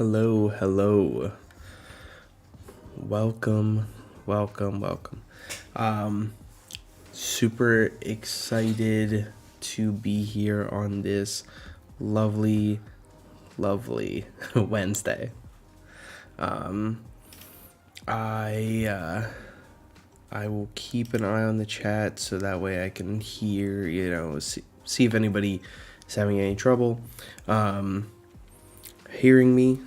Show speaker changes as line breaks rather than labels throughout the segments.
Hello, hello. Welcome. Super excited to be here on this lovely Wednesday. I I will keep an eye on the chat so that way I can hear, see if anybody is having any trouble hearing me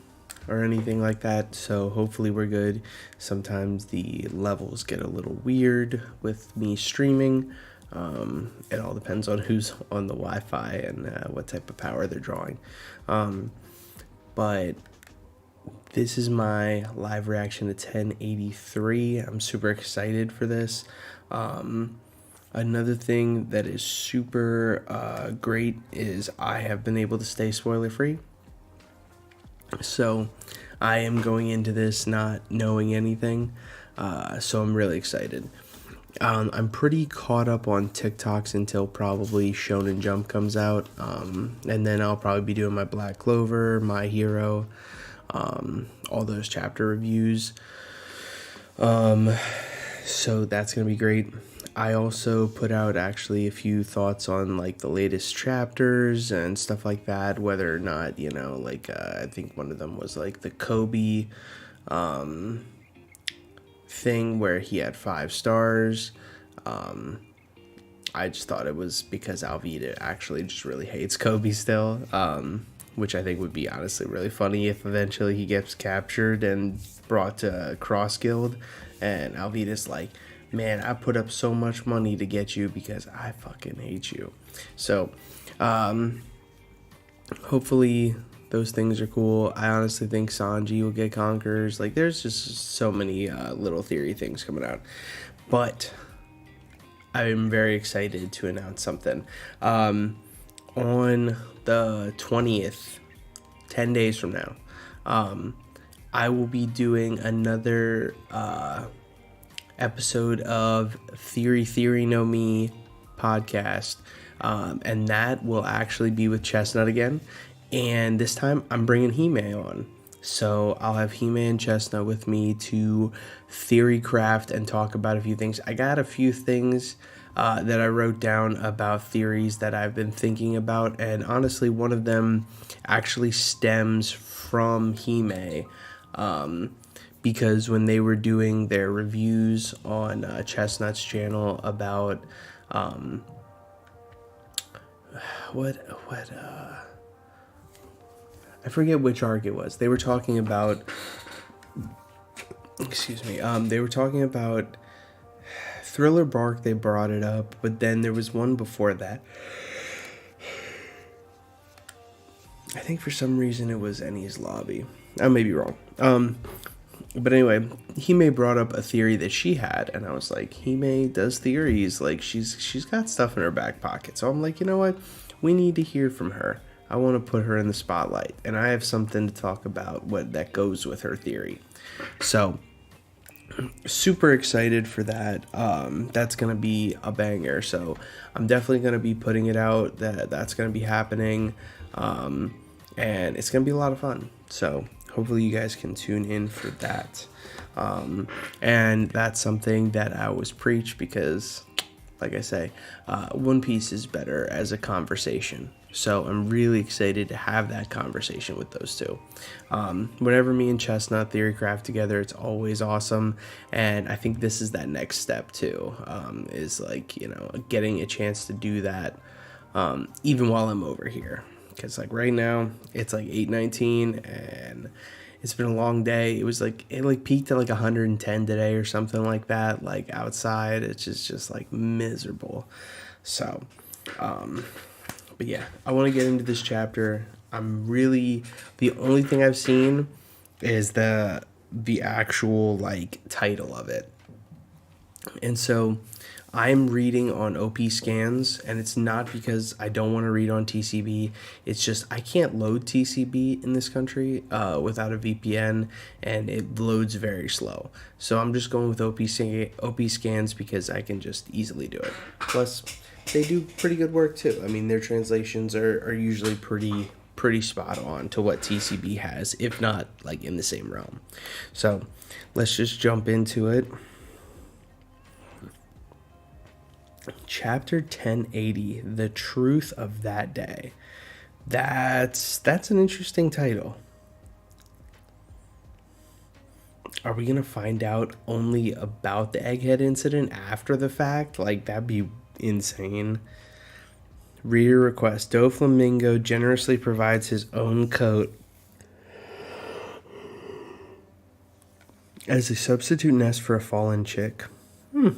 or anything like that. So hopefully we're good. Sometimes the levels get a little weird with me streaming. It all depends on who's on the Wi-Fi and what type of power they're drawing. But this is my live reaction to 1083. I'm super excited for this. Another thing that is super great is I have been able to stay spoiler free. So I am going into this not knowing anything. So I'm really excited. I'm pretty caught up on TikToks until probably Shonen Jump comes out. And then I'll probably be doing my Black Clover, My Hero, all those chapter reviews. So that's going to be great. I also put out actually a few thoughts on like the latest chapters and stuff like that, whether or not, I think one of them was like the Kobe thing where he had 5 stars. I just thought it was because Alvida actually just really hates Kobe still, which I think would be honestly really funny if eventually he gets captured and brought to Cross Guild and Alvida's like, man, I put up so much money to get you because I fucking hate you. So, hopefully those things are cool. I honestly think Sanji will get Conquerors. Like, there's just so many little theory things coming out. But I'm very excited to announce something. On the 20th, 10 days from now, I will be doing another episode of Theory No Me podcast, and that will actually be with Chestnut again, and this time I'm bringing Hime on, so I'll have Hime and Chestnut with me to theory craft and talk about a few things. I got a few things that I wrote down about theories that I've been thinking about, and honestly one of them actually stems from Hime, because when they were doing their reviews on Chestnut's channel about I forget which arc it was. They were talking about they were talking about Thriller Bark. They brought it up, but then there was one before that. I think for some reason it was Ennie's Lobby. I may be wrong. But anyway, Hime brought up a theory that she had, and I was like, Hime does theories, like she's got stuff in her back pocket. So I'm like, you know what? We need to hear from her. I want to put her in the spotlight, and I have something to talk about what that goes with her theory. So super excited for that. That's gonna be a banger. So I'm definitely gonna be putting it out. That's gonna be happening, and it's gonna be a lot of fun. So hopefully you guys can tune in for that. And that's something that I always preach because, like I say, One Piece is better as a conversation. So I'm really excited to have that conversation with those two. Whenever me and Chestnut theorycraft together, it's always awesome. And I think this is that next step too, is like, getting a chance to do that even while I'm over here. Because like right now it's like 8:19 and it's been a long day. It peaked at like 110 today or something like that. Like outside, it's just like miserable. So, but yeah, I want to get into this chapter. The only thing I've seen is the actual like title of it. And so I'm reading on OP scans, and it's not because I don't want to read on TCB. It's just I can't load TCB in this country without a VPN, and it loads very slow. So I'm just going with OP scans because I can just easily do it. Plus, they do pretty good work too. I mean, their translations are usually pretty pretty spot on to what TCB has, if not like in the same realm. So let's just jump into it. Chapter 1080, The Truth of That Day. That's an interesting title. Are we going to find out only about the Egghead incident after the fact? Like, that'd be insane. Reader request. Doflamingo generously provides his own coat as a substitute nest for a fallen chick. Oh,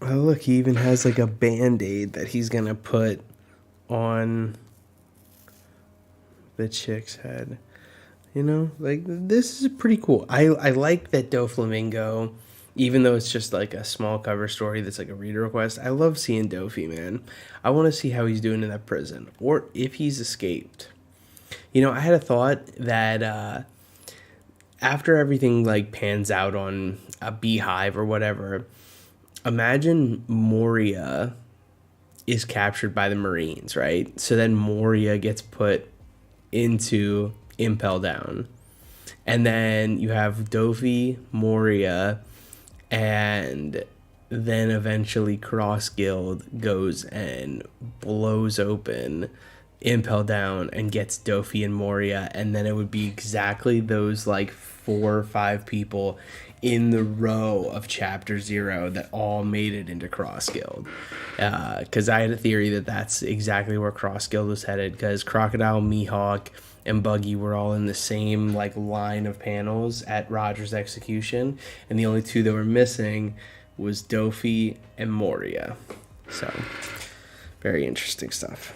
look, he even has like a Band-Aid that he's going to put on the chick's head. You know, like, this is pretty cool. I like that Doflamingo, even though it's just like a small cover story that's like a reader request, I love seeing Dofi, man. I want to see how he's doing in that prison, or if he's escaped. You know, I had a thought that after everything like pans out on a beehive or whatever, imagine Moria is captured by the Marines, right? So then Moria gets put into Impel Down. And then you have Dofi, Moria, and then eventually Cross Guild goes and blows open Impel Down and gets Dofi and Moria, and then it would be exactly those like 4 or 5 people in the row of Chapter 0 that all made it into Cross Guild. Because I had a theory that that's exactly where Cross Guild was headed, because Crocodile, Mihawk, and Buggy were all in the same like line of panels at Roger's execution, and the only 2 that were missing was Dofi and Moria. So, very interesting stuff.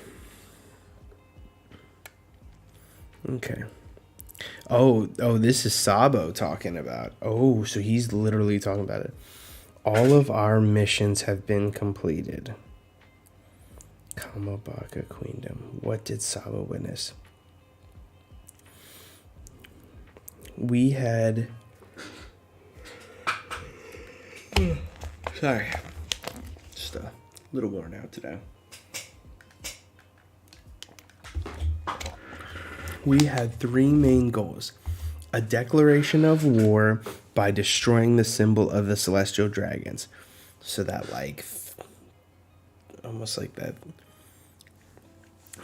Okay. Oh, this is Sabo talking about. Oh, so he's literally talking about it. All of our missions have been completed. Kamabaka Queendom. What did Sabo witness? We had... Sorry. Just a little worn out today. We had 3 main goals. A declaration of war by destroying the symbol of the celestial dragons. So that like, almost like that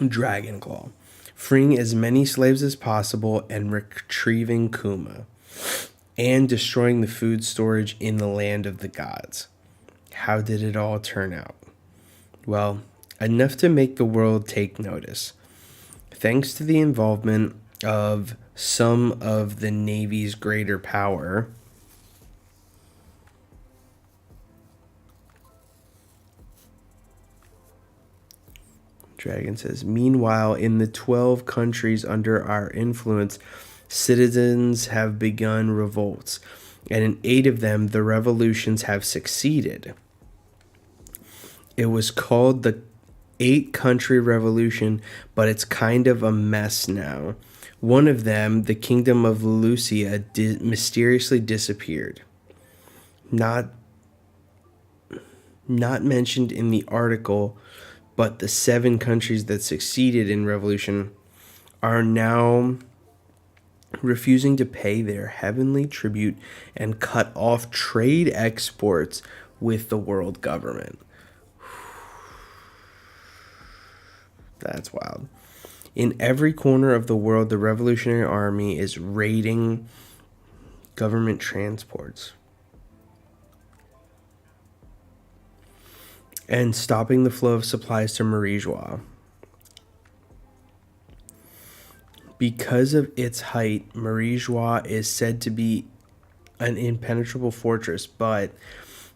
dragon claw. Freeing as many slaves as possible and retrieving Kuma. And destroying the food storage in the land of the gods. How did it all turn out? Well, enough to make the world take notice. Thanks to the involvement of some of the Navy's greater power, Dragon says, meanwhile, in the 12 countries under our influence, citizens have begun revolts, and in 8 of them, the revolutions have succeeded. It was called the 8-country revolution, but it's kind of a mess now. One of them, the kingdom of Lucia, mysteriously disappeared. Not mentioned in the article, but the 7 countries that succeeded in revolution are now refusing to pay their heavenly tribute and cut off trade exports with the world government. That's wild. In every corner of the world, the Revolutionary Army is raiding government transports and stopping the flow of supplies to Marie-Joie. Because of its height, Marie-Joie is said to be an impenetrable fortress, but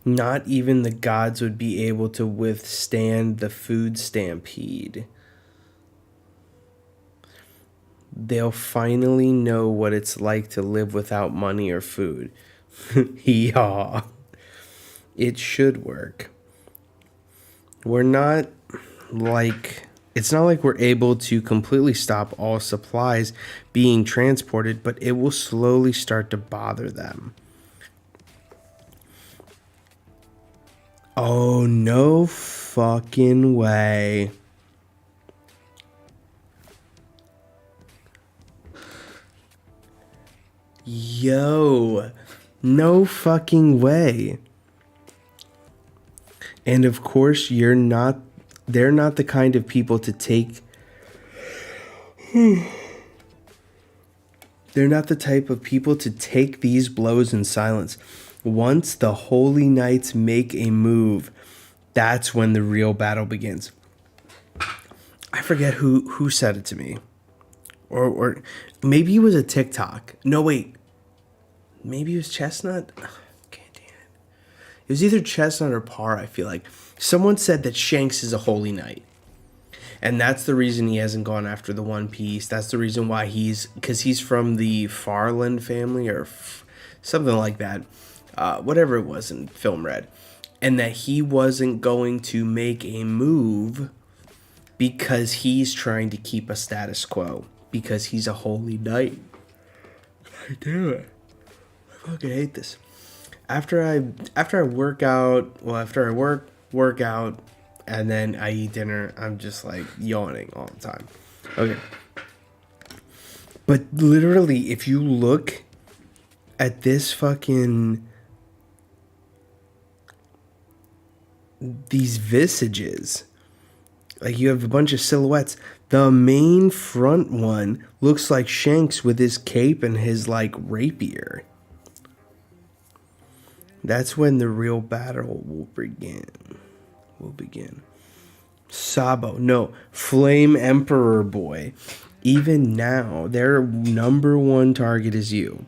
not even the gods would be able to withstand the food stampede. They'll finally know what it's like to live without money or food. Yeah. It should work. We're not like... It's not like we're able to completely stop all supplies being transported, but it will slowly start to bother them. Oh, no fucking way. Yo, no fucking way. And of course, they're not the kind of people to take. They're not the type of people to take these blows in silence. Once the holy knights make a move, that's when the real battle begins. I forget who said it to me. Or maybe it was a TikTok. No, wait. Maybe it was Chestnut? Okay, damn it. It was either Chestnut or Parr, I feel like. Someone said that Shanks is a holy knight. And that's the reason he hasn't gone after the One Piece. That's the reason why because he's from the Farland family or something like that. Whatever it was in Film Red. And that he wasn't going to make a move because he's trying to keep a status quo. Because he's a holy knight. God damn it. I fucking hate this. After I work out, after I work out, and then I eat dinner, I'm just like yawning all the time. Okay. But literally, if you look at this these visages, like you have a bunch of silhouettes. The main front one looks like Shanks with his cape and his like rapier. That's when the real battle will begin. Sabo, no, Flame Emperor Boy. Even now, their number one target is you.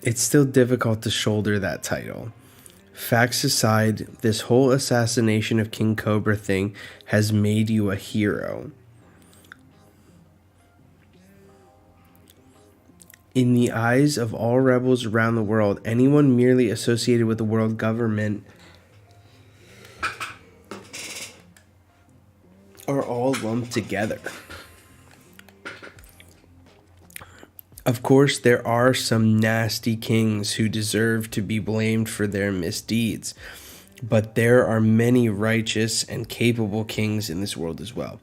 It's still difficult to shoulder that title. Facts aside, this whole assassination of King Cobra thing has made you a hero. In the eyes of all rebels around the world, anyone merely associated with the world government are all lumped together. Of course, there are some nasty kings who deserve to be blamed for their misdeeds, but there are many righteous and capable kings in this world as well.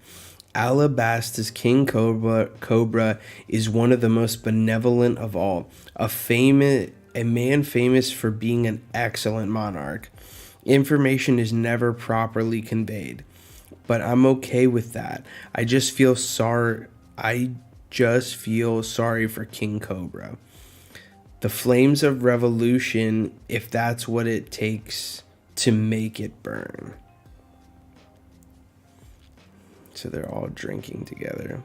Alabasta's King Cobra is one of the most benevolent of all, a man famous for being an excellent monarch. Information is never properly conveyed, but I'm okay with that. I just feel sorry for King Cobra. The flames of revolution, if that's what it takes to make it burn. So they're all drinking together.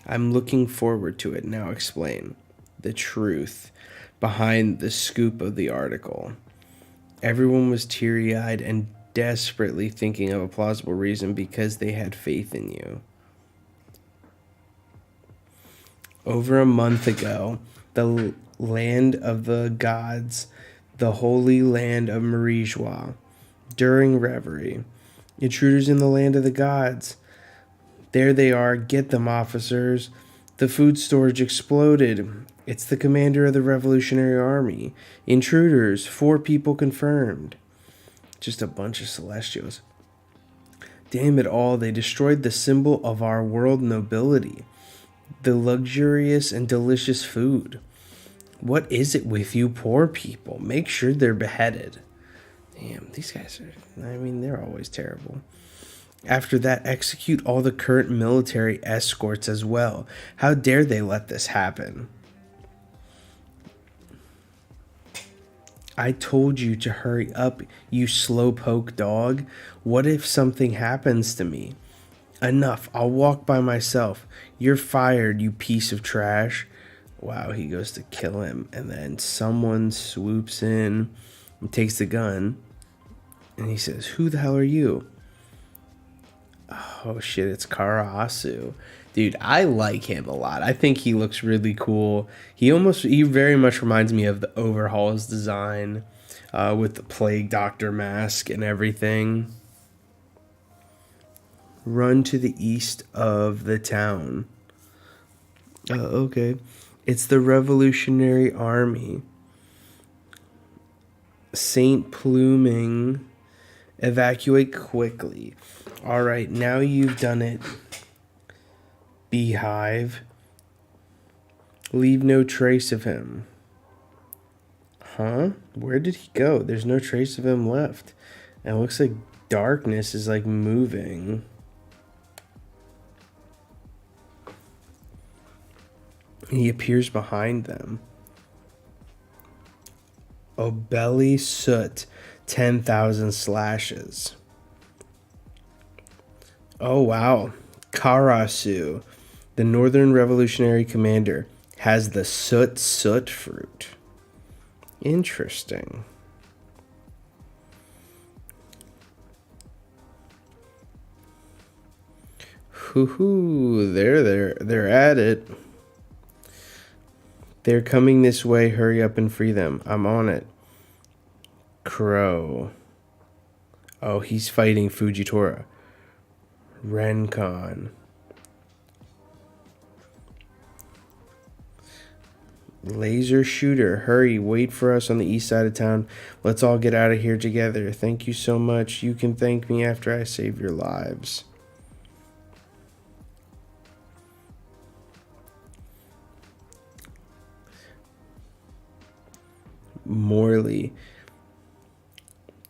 I'm looking forward to it. Now explain the truth behind the scoop of the article. Everyone was teary-eyed and desperately thinking of a plausible reason because they had faith in you. Over a month ago, the land of the gods, the holy land of Marijois, during reverie, intruders in the land of the gods. There they are, get them, officers. The food storage exploded. It's the commander of the Revolutionary Army. Intruders, 4 people confirmed. Just a bunch of Celestials. Damn it all, they destroyed the symbol of our world nobility. The luxurious and delicious food. What is it with you poor people? Make sure they're beheaded. Damn, these guys they're always terrible. After that, execute all the current military escorts as well. How dare they let this happen? I told you to hurry up, you slowpoke dog. What if something happens to me? Enough, I'll walk by myself. You're fired, you piece of trash. Wow, he goes to kill him, and then someone swoops in and takes the gun, and he says, "Who the hell are you?" Oh shit, it's Karasu. Dude, I like him a lot. I think he looks really cool. He very much reminds me of the Overhaul's design with the Plague Doctor mask and everything. Run to the east of the town. Okay. It's the Revolutionary Army. Saint Pluming Evacuate quickly. All right, now you've done it. Beehive. Leave no trace of him. Huh? Where did he go? There's no trace of him left. And it looks like darkness is like moving. He appears behind them. Obeli Soot, 10,000 slashes. Oh wow. Karasu, the Northern Revolutionary Commander, has the soot fruit. Interesting. Hoo-hoo, they're at it. They're coming this way, hurry up and free them. I'm on it. Crow. Oh, he's fighting Fujitora. Rencon. Laser shooter, hurry, wait for us on the east side of town. Let's all get out of here together. Thank you so much. You can thank me after I save your lives. Morley.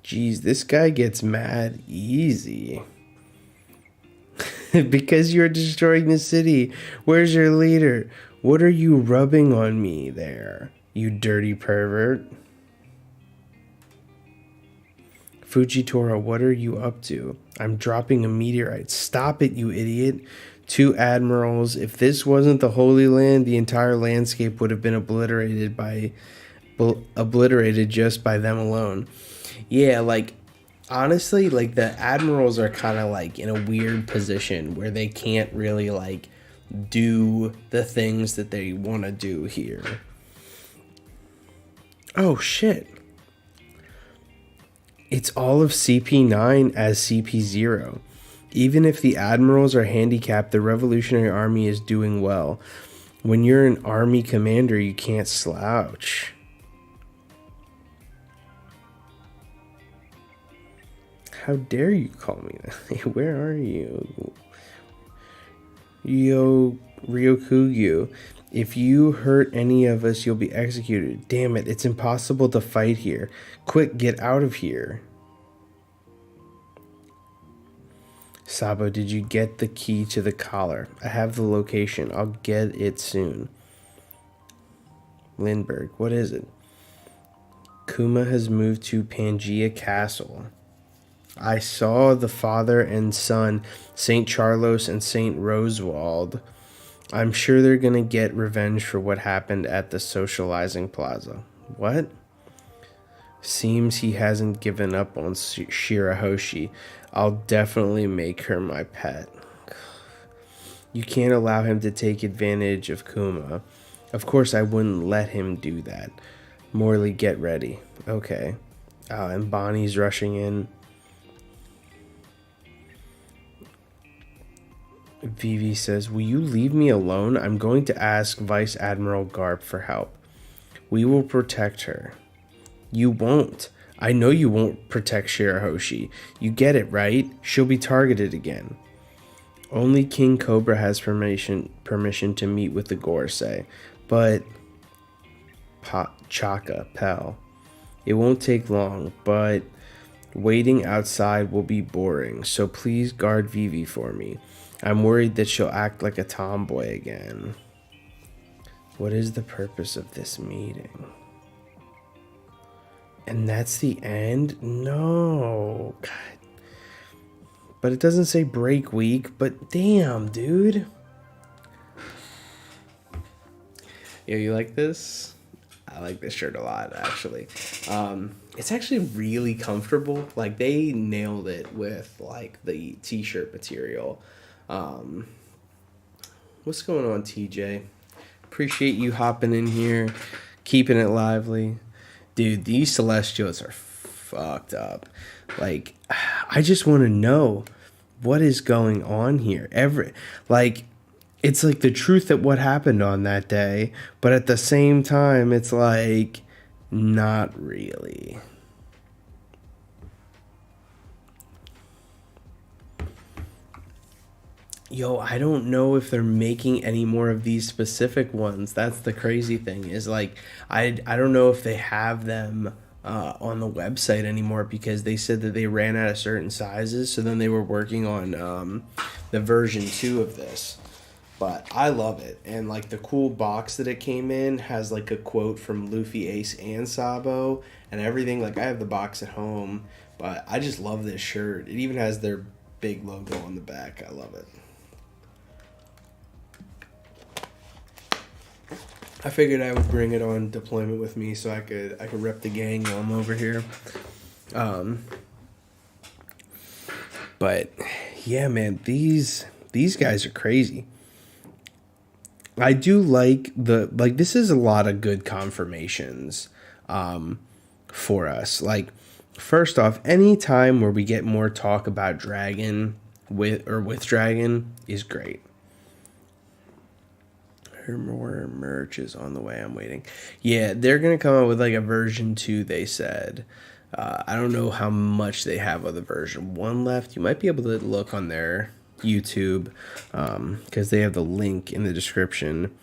Jeez, this guy gets mad easy. Because you're destroying the city. Where's your leader? What are you rubbing on me there, you dirty pervert? Fujitora, what are you up to? I'm dropping a meteorite. Stop it, you idiot. 2 admirals. If this wasn't the Holy Land, the entire landscape would have been obliterated just by them alone. Yeah, like, honestly, like, the admirals are kind of, like, in a weird position where they can't really, like, do the things that they want to do here. Oh, shit. It's all of CP9 as CP0. Even if the admirals are handicapped, the Revolutionary Army is doing well. When you're an army commander, you can't slouch. How dare you call me that? Where are you? Ryokugyu. If you hurt any of us, you'll be executed. Damn it, it's impossible to fight here. Quick, get out of here. Sabo, did you get the key to the collar? I have the location. I'll get it soon. Lindbergh, what is it? Kuma has moved to Pangea Castle. I saw the father and son, St. Charlos and St. Rosewald. I'm sure they're gonna get revenge for what happened at the socializing plaza. What? Seems he hasn't given up on Shirahoshi. I'll definitely make her my pet. You can't allow him to take advantage of Kuma. Of course I wouldn't let him do that. Morley, get ready. Okay. And Bonnie's rushing in. Vivi says, will you leave me alone? I'm going to ask Vice Admiral Garp for help. We will protect her. You won't. I know you won't protect Shirahoshi. You get it, right? She'll be targeted again. Only King Cobra has permission to meet with the Gorsei. But... Chaka, pal. It won't take long, but... waiting outside will be boring, so please guard Vivi for me. I'm worried that she'll act like a tomboy again. What is the purpose of this meeting? And that's the end? No. God. But it doesn't say break week, but damn, dude. Yeah, you like this? I like this shirt a lot, actually. It's actually really comfortable. Like, they nailed it with, like, the t-shirt material. What's going on, TJ? Appreciate you hopping in here, keeping it lively. Dude, these Celestials are fucked up. Like, I just want to know what is going on here. It's like the truth of what happened on that day, but at the same time, it's like, not really. Yo, I don't know if they're making any more of these specific ones. That's the crazy thing is like I don't know if they have them on the website anymore because they said that they ran out of certain sizes. So then they were working on the version 2 of this. But I love it. And like the cool box that it came in has like a quote from Luffy, Ace, and Sabo and everything. Like I have the box at home, but I just love this shirt. It even has their big logo on the back. I love it. I figured I would bring it on deployment with me so I could rep the gang while I'm over here. Um, but yeah, man, these guys are crazy. I do like this is a lot of good confirmations for us. Like first off, any time where we get more talk about Dragon with Dragon is great. More merch is on the way. I'm waiting. Yeah, they're gonna come out with like a version 2. They said. I don't know how much they have of the version 1 left. You might be able to look on their YouTube because they have the link in the description.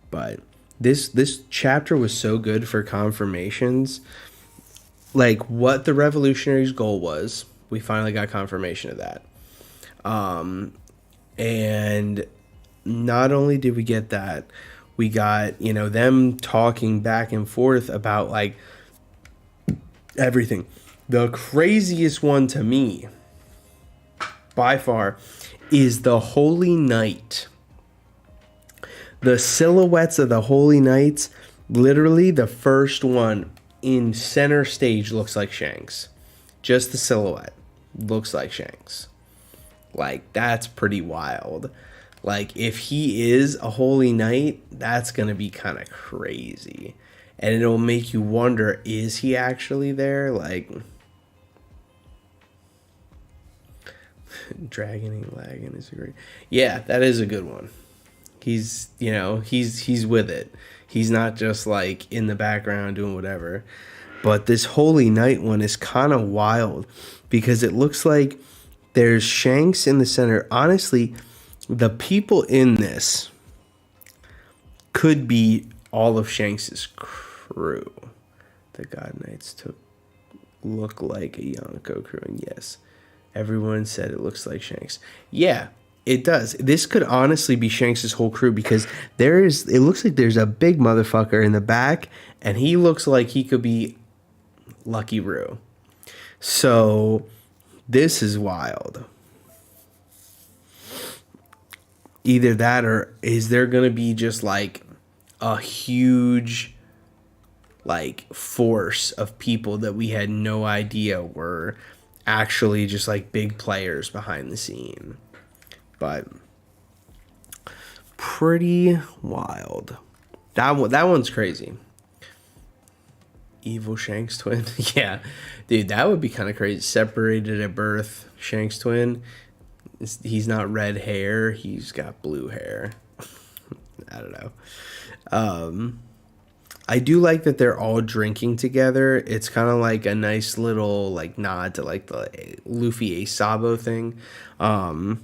But this chapter was so good for confirmations. Like what the Revolutionaries' goal was, we finally got confirmation of that. And not only did we get that, we got, them talking back and forth about like everything. The craziest one to me, by far, is the Holy Knight. The silhouettes of the Holy Knights, literally the first one in center stage looks like Shanks. Just the silhouette looks like Shanks. Like, that's pretty wild. Like, if he is a Holy Knight, that's going to be kind of crazy. And it'll make you wonder, is he actually there? Like, Dragoning Lagging is a great... Yeah, that is a good one. He's, he's with it. He's not just, like, in the background doing whatever. But this Holy Knight one is kind of wild because it looks like there's Shanks in the center. Honestly, the people in this could be all of Shanks' crew. The God Knights look like a Yonko crew, and yes, everyone said it looks like Shanks. Yeah, it does. This could honestly be Shanks' whole crew because it looks like there's a big motherfucker in the back, and he looks like he could be Lucky Roo. So this is wild. Either that or is there going to be just like a huge like force of people that we had no idea were actually just like big players behind the scene. But pretty wild. That one's crazy. Evil Shanks twin. Yeah. Dude, that would be kind of crazy. Separated at birth, Shanks twin. He's not red hair. He's got blue hair. I don't know. I do like that they're all drinking together. It's kind of like a nice little like nod to like the Luffy Ace Sabo thing. The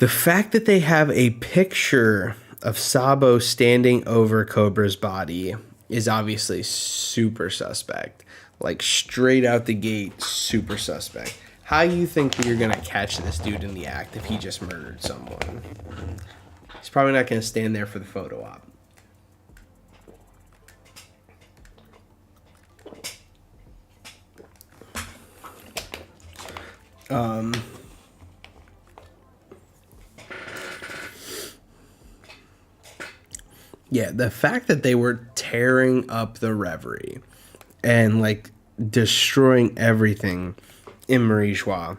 fact that they have a picture of Sabo standing over Cobra's body is obviously super suspect. Like straight out the gate, super suspect. How you think that you're gonna catch this dude in the act if he just murdered someone? He's probably not gonna stand there for the photo op. Yeah, the fact that they were tearing up the Reverie and like destroying everything in Marijois.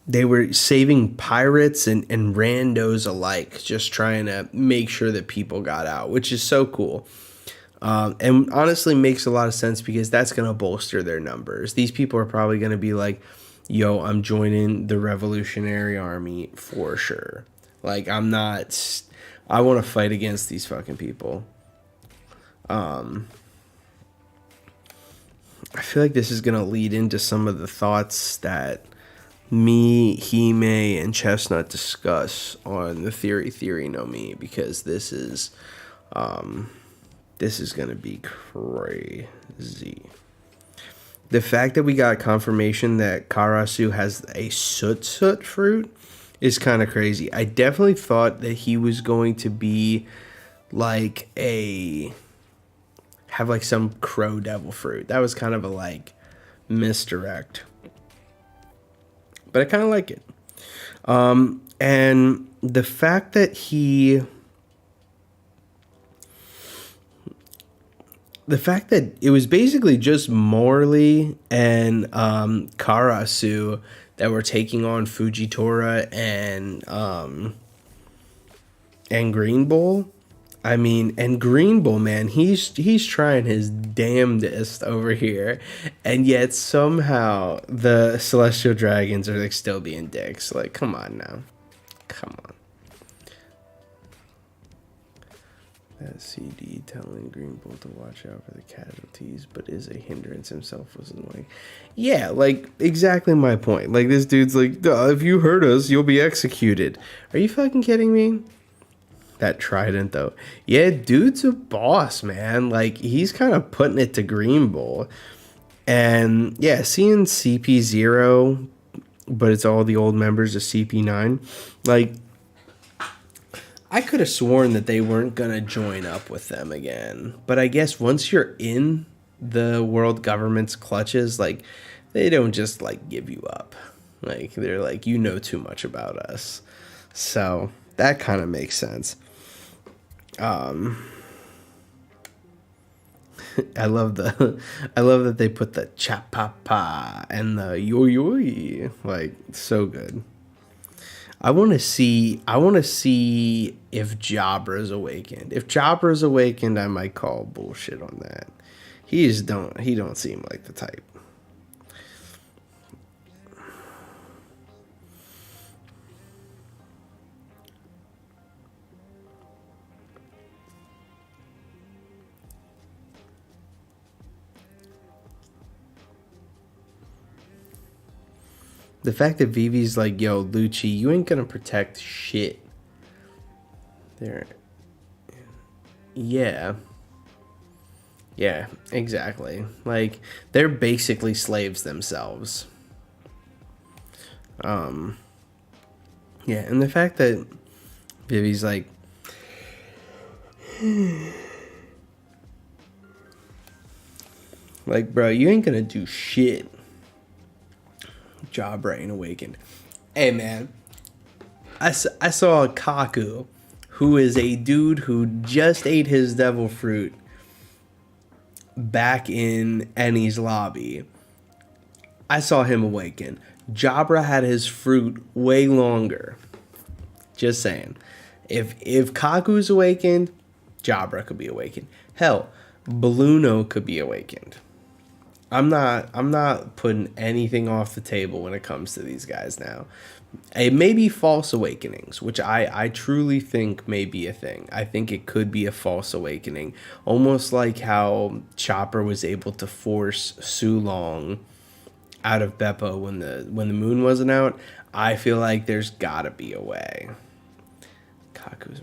They were saving pirates and randos alike, just trying to make sure that people got out, which is so cool. And honestly makes a lot of sense because that's going to bolster their numbers. These people are probably going to be like, yo, I'm joining the Revolutionary Army for sure. Like, I want to fight against these fucking people. I feel like this is gonna lead into some of the thoughts that me, Hime, and Chestnut discuss on the Theory No Me, because this is gonna be crazy. The fact that we got confirmation that Karasu has a soot fruit is kind of crazy. I definitely thought that he was going to be like have like some crow devil fruit. That was kind of a like misdirect. But I kind of like it. And the fact that it was basically just Morley and Karasu that were taking on Fujitora and Green Bull. I mean, and Green Bull, man, he's trying his damnedest over here, and yet somehow the Celestial Dragons are like still being dicks. Like, come on now, come on. That CD telling Green Bull to watch out for the casualties, but is a hindrance himself was annoying. Yeah, like exactly my point. Like this dude's like, duh, if you hurt us, you'll be executed. Are you fucking kidding me? That trident though, yeah, dude's a boss, man. Like he's kind of putting it to Green Bull, and yeah, seeing CP0, but it's all the old members of CP9. Like I could have sworn that they weren't gonna join up with them again, but I guess once you're in the world government's clutches, like they don't just like give you up. Like they're like, you know too much about us, so that kind of makes sense. I love that they put the chapapa and the yo yo, like so good. I want to see if Jabra's awakened. If Jabra's awakened, I might call bullshit on that. He don't seem like the type. The fact that Vivi's like, yo, Lucci, you ain't gonna protect shit. There. Yeah. Yeah, exactly. Like, they're basically slaves themselves. Yeah, and the fact that Vivi's like, bro, you ain't gonna do shit. Jabra ain't awakened. Hey, man, I saw Kaku, who is a dude who just ate his devil fruit back in Eni's lobby. I saw him awaken. Jabra had his fruit way longer. Just saying. If Kaku's awakened, Jabra could be awakened. Hell, Balluno could be awakened. I'm not putting anything off the table when it comes to these guys now. It may be false awakenings, which I truly think may be a thing. I think it could be a false awakening. Almost like how Chopper was able to force Sulong out of Beppo when the moon wasn't out. I feel like there's gotta be a way. Kaku's...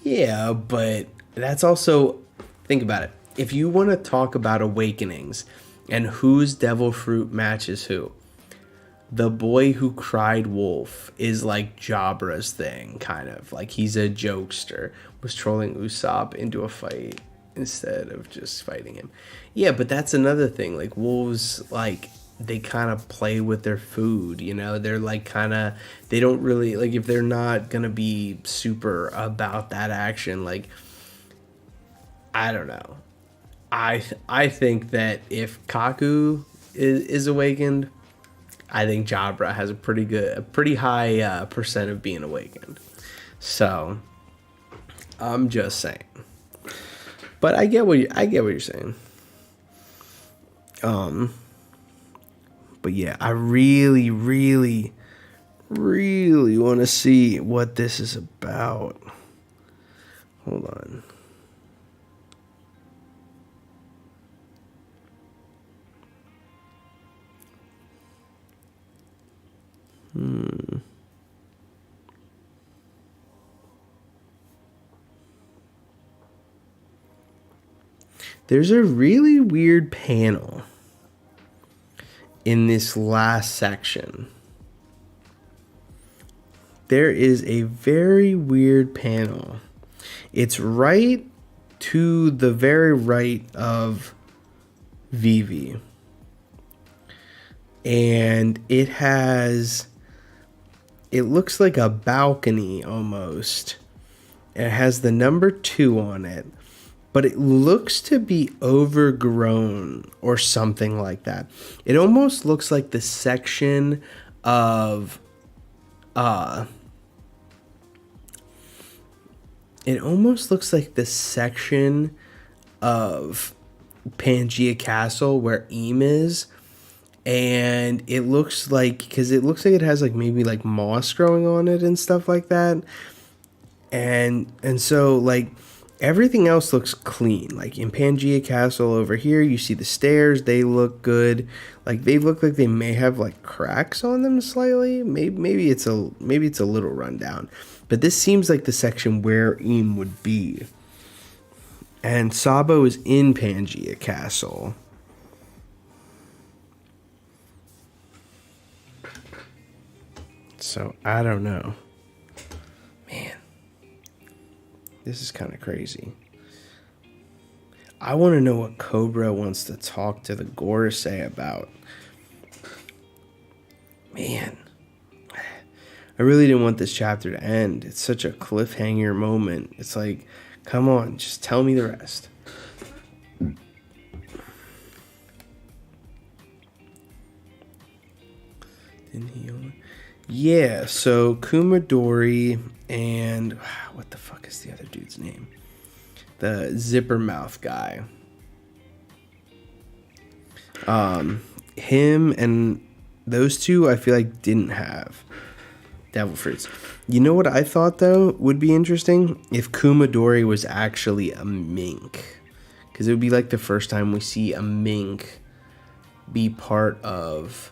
Yeah, but that's also... Think about it. If you want to talk about awakenings and whose devil fruit matches who, the boy who cried wolf is like Jabra's thing, kind of. Like he's a jokester, was trolling Usopp into a fight instead of just fighting him. Yeah, but that's another thing. Like wolves, like they kind of play with their food, you know? They're like kind of, they don't really, like if they're not going to be super about that action, like, I don't know. I think that if Kaku is awakened, I think Jabra has a pretty high percent of being awakened. So I'm just saying. But I get what you're saying. But yeah, I really, really, really want to see what this is about. Hold on. There's a really weird panel in this last section. There is a very weird panel. It's right to the very right of Vivi. And it looks like a balcony almost. It has the number 2 on it, but it looks to be overgrown or something like that. It almost looks like the section of Pangea Castle where Eam is. And it looks like, because it looks like it has like maybe like moss growing on it and stuff like that. And so like everything else looks clean. Like in Pangea Castle over here, you see the stairs, they look good. Like they look like they may have like cracks on them slightly. Maybe it's a little rundown. But this seems like the section where Eam would be. And Sabo is in Pangea Castle. So, I don't know. Man. This is kind of crazy. I want to know what Cobra wants to talk to the Gorosei about. Man. I really didn't want this chapter to end. It's such a cliffhanger moment. It's like, come on, just tell me the rest. Didn't he own? Yeah, so Kumadori and what the fuck is the other dude's name? The zipper mouth guy. Him and those two I feel like didn't have devil fruits. You know what I thought though would be interesting? If Kumadori was actually a mink. Because it would be like the first time we see a mink be part of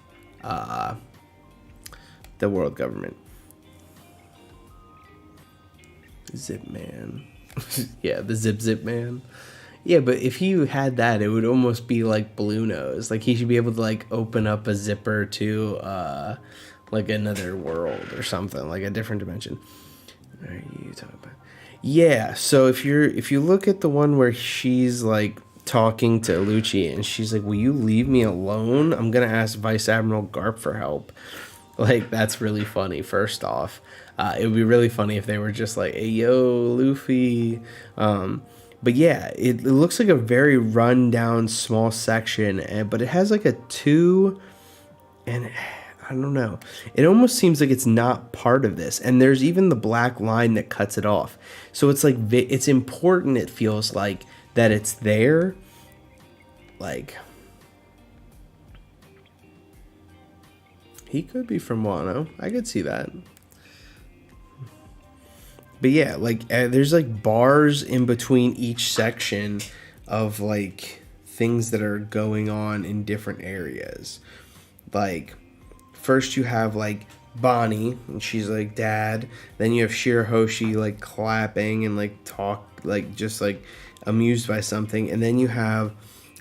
the world government. Zip man. Yeah, the zip man. Yeah, but if he had that, it would almost be like Blue Nose. Like he should be able to like open up a zipper to like another world or something, like a different dimension. What are you talking about? Yeah, so if you look at the one where she's like talking to Lucci and she's like, "Will you leave me alone? I'm gonna ask Vice Admiral Garp for help." Like, that's really funny, first off. It would be really funny if they were just like, "Hey, yo, Luffy." But yeah, it looks like a very run-down small section, but it has like a 2, and I don't know. It almost seems like it's not part of this. And there's even the black line that cuts it off. So it's like, it's important, it feels like, that it's there. Like, he could be from Wano. I could see that. But yeah, like, there's like bars in between each section of like things that are going on in different areas. Like, first you have like Bonnie, and she's like, "Dad." Then you have Shirahoshi like clapping and like like just like amused by something. And then you have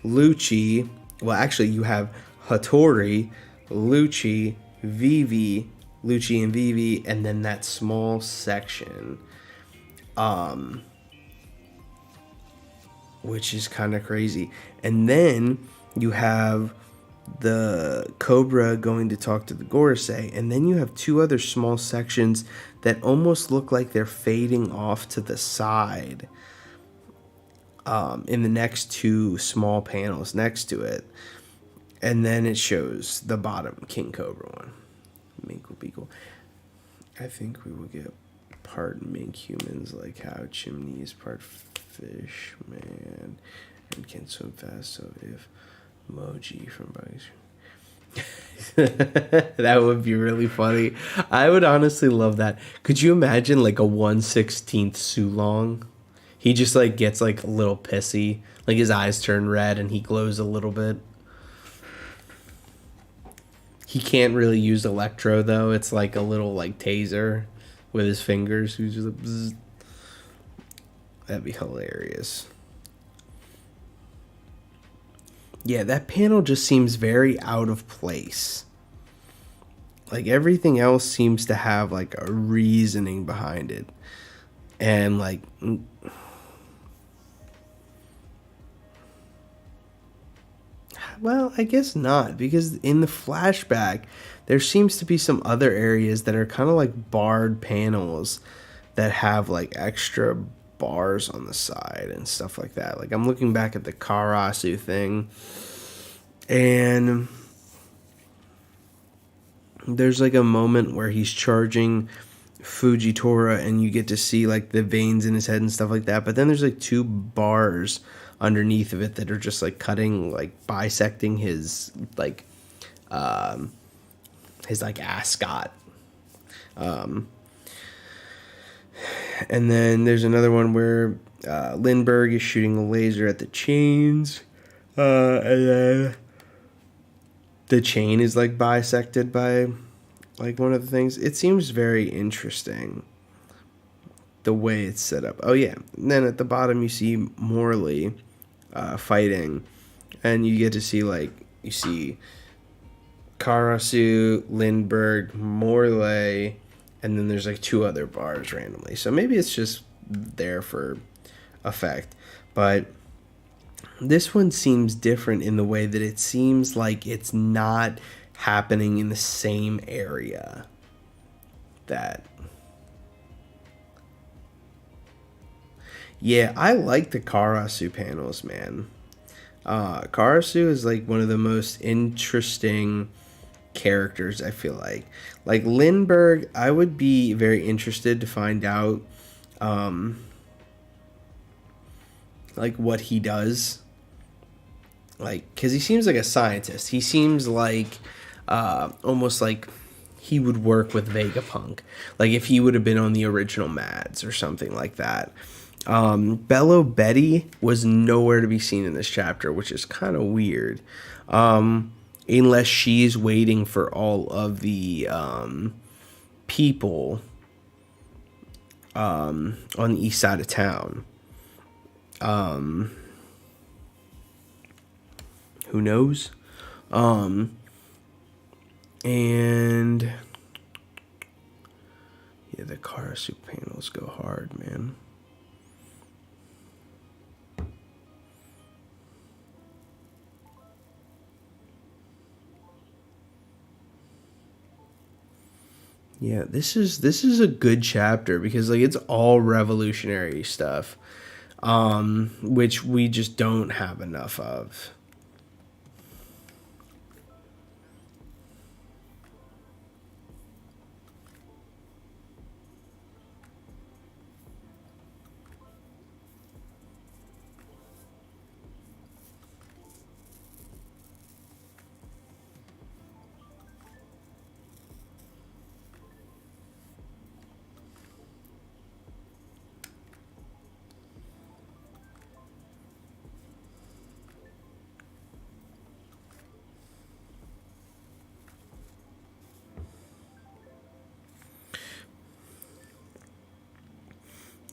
Lucci. Well, actually, you have Hattori, Lucci, Vivi, Lucci and Vivi, and then that small section, which is kind of crazy. And then you have the Cobra going to talk to the Gorosei, and then you have 2 other small sections that almost look like they're fading off to the side, in the next 2 small panels next to it. And then it shows the bottom King Cobra one. Mink will be cool. I think we will get part mink humans, like how Chimney is part fish man and can swim fast. So if Moji from Bugs. That would be really funny. I would honestly love that. Could you imagine like a 1/16 Sulong? He just like gets like a little pissy, like his eyes turn red and he glows a little bit. He can't really use Electro though. It's like a little like taser with his fingers. Who's just like, bzzz. That'd be hilarious. Yeah, that panel just seems very out of place. Like everything else seems to have like a reasoning behind it. And like well, I guess not, because in the flashback there seems to be some other areas that are kind of like barred panels that have like extra bars on the side and stuff like that. Like I'm looking back at the Karasu thing, and there's like a moment where he's charging Fujitora and you get to see like the veins in his head and stuff like that. But then there's like two bars underneath of it that are just like cutting, like bisecting um his like ascot. And then there's another one where Lindbergh is shooting a laser at the chains. And then the chain is like bisected by like one of the things. It seems very interesting the way it's set up. Oh yeah. And then at the bottom you see Morley fighting, and you get to see like you see Karasu, Lindbergh, Morley, and then there's like two other bars randomly. So maybe it's just there for effect. But this one seems different in the way that it seems like it's not happening in the same area that. Yeah, I like the Karasu panels, man. Karasu is like one of the most interesting characters, I feel like. Like Lindbergh, I would be very interested to find out like what he does. Like, because he seems like a scientist. He seems like almost like he would work with Vegapunk. Like if he would have been on the original Mads or something like that. Bello Betty was nowhere to be seen in this chapter, which is kind of weird. Unless she's waiting for all of the people on the east side of town. Who knows? And yeah, the Karasu panels go hard, man. Yeah, this is a good chapter because like it's all revolutionary stuff, which we just don't have enough of.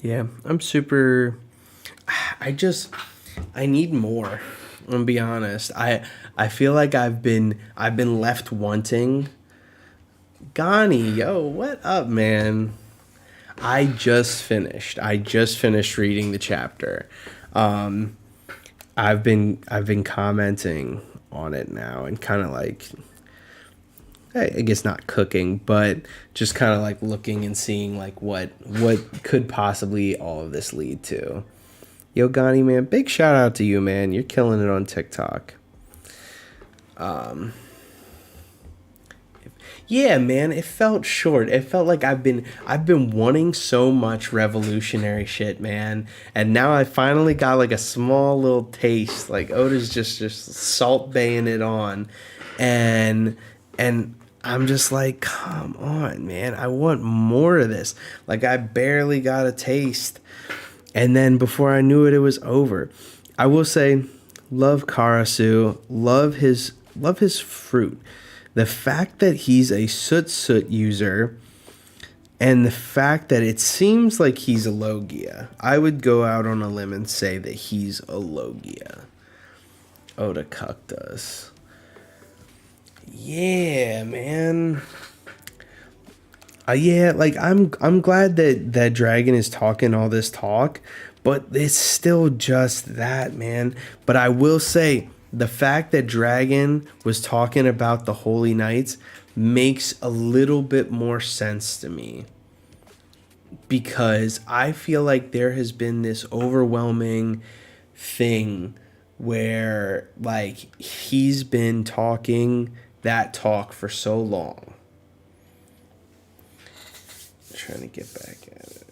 Yeah, I'm super. I need more. I'm gonna be honest. I feel like I've been left wanting. Gani, yo, what up, man? I just finished reading the chapter. Um, I've been commenting on it now and kind of like I guess not cooking, but just kind of like looking and seeing like what could possibly all of this lead to. Yo, Gani, man, big shout out to you, man. You're killing it on TikTok. Yeah, man, it felt short. It felt like I've been wanting so much revolutionary shit, man. And now I finally got like a small little taste. Like Oda's just salt baying it on. And I'm just like, come on, man. I want more of this. Like I barely got a taste. And then before I knew it, it was over. I will say, love Karasu, love his fruit. The fact that he's a soot user, and the fact that it seems like he's a Logia. I would go out on a limb and say that he's a Logia. Oh, the cuck does. Yeah, man. Yeah, like I'm glad that Dragon is talking all this talk, but it's still just that, man. But I will say the fact that Dragon was talking about the Holy Knights makes a little bit more sense to me, because I feel like there has been this overwhelming thing where like he's been talking that talk for so long. Trying to get back at it.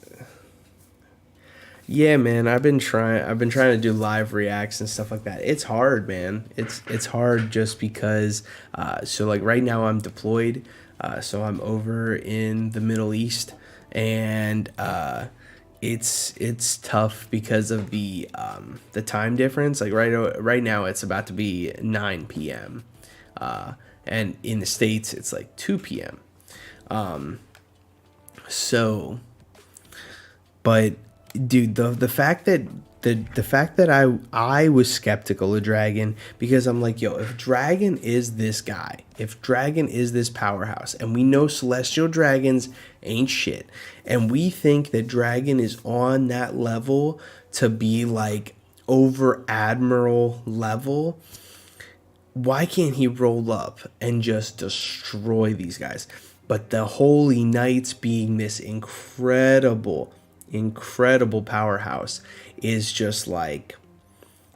Yeah, man, I've been trying to do live reacts and stuff like that. It's hard, man. It's hard just because so like right now I'm deployed. So I'm over in the Middle East, and it's tough because of the time difference. Like right now it's about to be 9 p.m. And in the States it's like 2 p.m. So, but dude, the fact that the fact that I was skeptical of Dragon, because I'm like, yo, if Dragon is this guy, if Dragon is this powerhouse, and we know celestial dragons ain't shit, and we think that Dragon is on that level to be like over admiral level, why can't he roll up and just destroy these guys? But the Holy Knights, being this incredible powerhouse, is just like,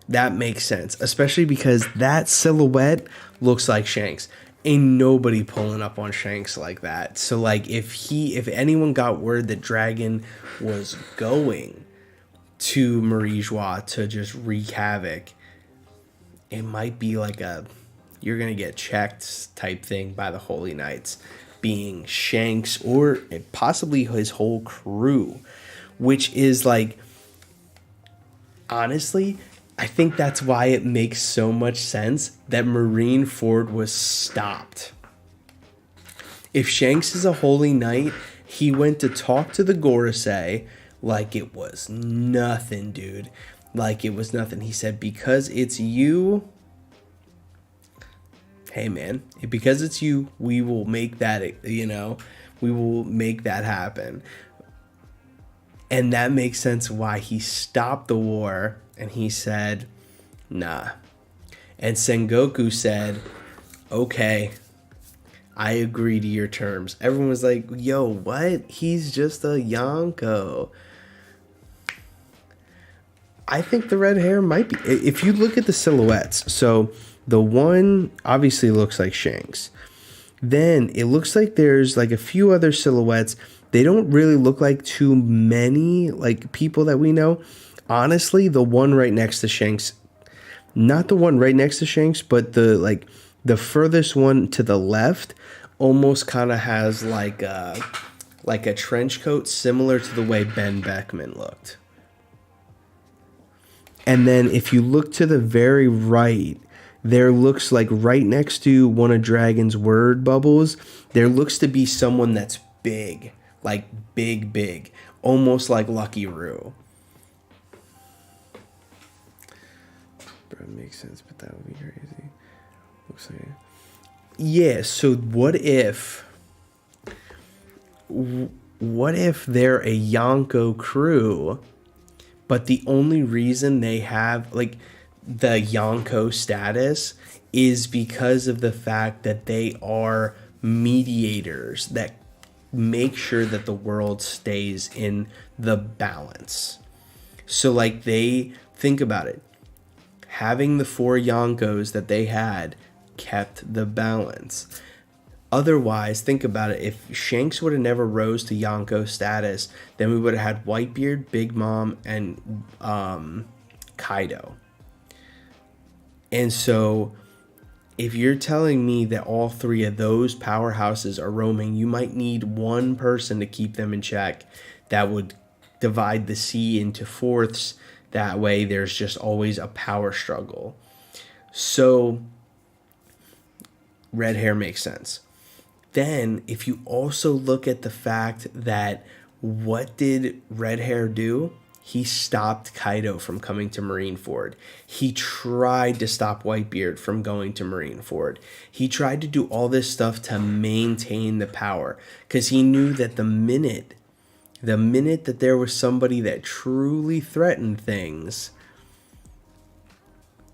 that makes sense, especially because that silhouette looks like Shanks. Ain't nobody pulling up on Shanks like that. So like if anyone got word that Dragon was going to Marie-Joie to just wreak havoc, it might be like a you're gonna get checked type thing by the Holy Knights, being Shanks or possibly his whole crew, which is like, honestly, I think that's why it makes so much sense that Marineford was stopped. If Shanks is a Holy Knight, he went to talk to the Gorosei like it was nothing, dude. Like it was nothing. He said, because it's you, hey man, because it's you, we will make that, we will make that happen. And that makes sense why he stopped the war, and he said, nah. And Sengoku said, okay, I agree to your terms. Everyone was like, yo, what? He's just a Yonko. I think the red hair might be, if you look at the silhouettes, so the one obviously looks like Shanks. Then it looks like there's like a few other silhouettes. They don't really look like too many like people that we know. Honestly, the one right next to Shanks, not the one right next to Shanks, but the furthest one to the left almost kind of has like a trench coat similar to the way Ben Beckman looked. And then if you look to the very right, there looks like right next to one of Dragon's word bubbles, there looks to be someone that's big, like big, almost like Lucky Roo. Bro, it makes sense, but that would be crazy. Looks like, yeah. So what if they're a Yonko crew, but the only reason they have like the Yonko status is because of the fact that they are mediators that make sure that the world stays in the balance. So like, they think about it, having the 4 Yonkos that they had kept the balance. Otherwise, think about it, if Shanks would have never rose to Yonko status, then we would have had Whitebeard, Big Mom, and Kaido. And so if you're telling me that all 3 of those powerhouses are roaming, you might need one person to keep them in check that would divide the sea into fourths. That way there's just always a power struggle. So red hair makes sense. Then if you also look at the fact that what did red hair do? he stopped Kaido from coming to Marineford. He tried to stop Whitebeard from going to Marineford. He tried to do all this stuff to maintain the power, because he knew that the minute that there was somebody that truly threatened things,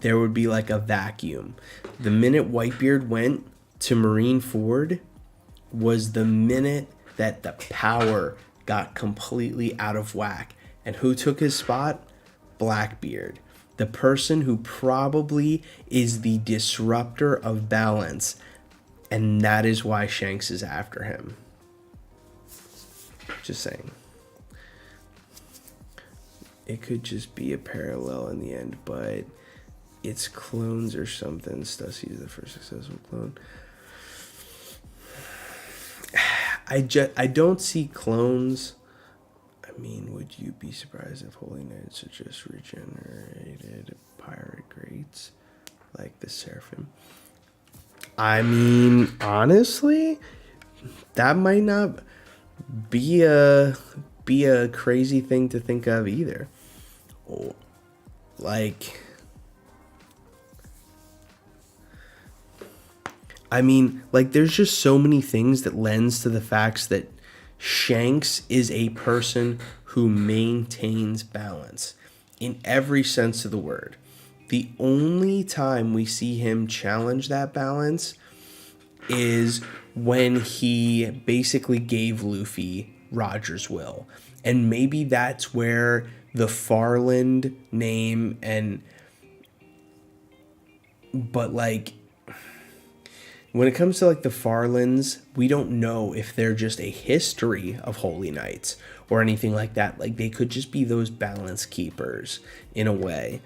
there would be like a vacuum. The minute Whitebeard went to Marineford was the minute that the power got completely out of whack. And who took his spot? Blackbeard. The person who probably is the disruptor of balance. And that is why Shanks is after him. Just saying. It could just be a parallel in the end, but it's clones or something. Stussy is the first successful clone. I don't see clones. I mean, would you be surprised if Holy Knights are just regenerated pirate greats like the Seraphim? I mean, honestly, that might not be a crazy thing to think of either. Like, I mean, like, there's just so many things that lends to the facts that Shanks is a person who maintains balance in every sense of the word. The only time we see him challenge that balance is when he basically gave Luffy Roger's will. And maybe that's where the Farland name but like, when it comes to like the Farlands, we don't know if they're just a history of Holy Knights or anything like that. Like, they could just be those balance keepers in a way.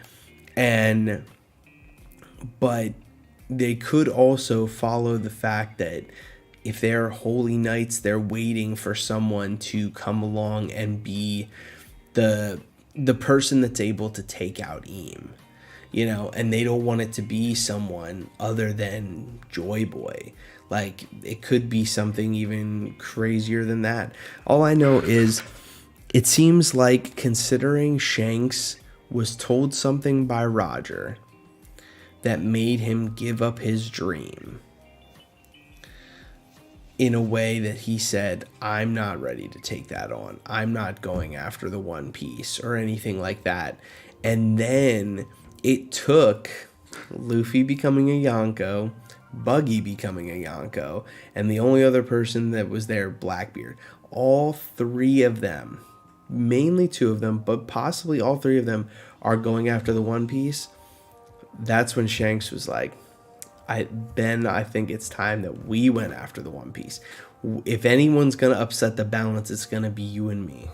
But they could also follow the fact that if they're Holy Knights, they're waiting for someone to come along and be the person that's able to take out Eam. You know, and they don't want it to be someone other than Joy Boy. Like, it could be something even crazier than that. All I know is it seems like, considering Shanks was told something by Roger that made him give up his dream in a way that he said, I'm not ready to take that on. I'm not going after the One Piece or anything like that. And then it took Luffy becoming a Yonko, Buggy becoming a Yonko, and the only other person that was there, Blackbeard. All three of them, mainly two of them, but possibly all three of them, are going after the One Piece. That's when Shanks was like, I think it's time that we went after the One Piece. If anyone's going to upset the balance, it's going to be you and me.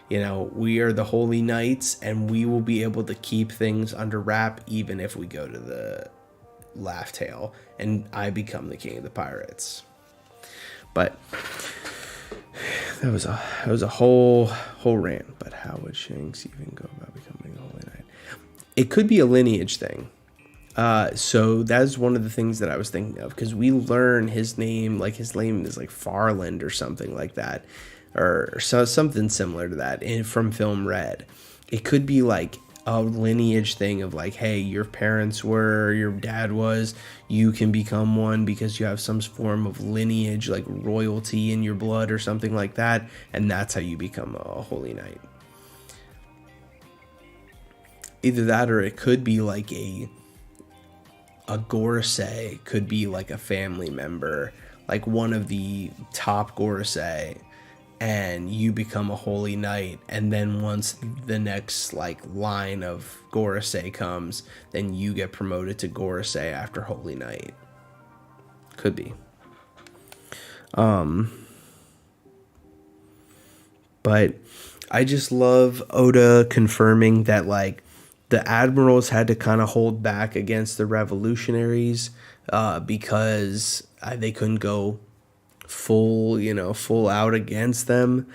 You know, we are the Holy Knights, and we will be able to keep things under wrap even if we go to the Laugh Tale and I become the king of the pirates. But that was a whole rant. But how would Shanks even go about becoming a Holy Knight? It could be a lineage thing. So that's one of the things that I was thinking of, because we learn his name is like Farland or something like that. Or something similar to that from film Red. It could be like a lineage thing of like, hey, your parents were, your dad was, you can become one because you have some form of lineage, like royalty in your blood or something like that, and that's how you become a Holy Knight. Either that, or it could be like a Gorosei, could be like a family member, like one of the top Gorosei, and you become a Holy Knight, and then once the next like line of Gorosei comes, then you get promoted to Gorosei after Holy Knight. Could be. But I just love Oda confirming that like the admirals had to kind of hold back against the revolutionaries because they couldn't go full out against them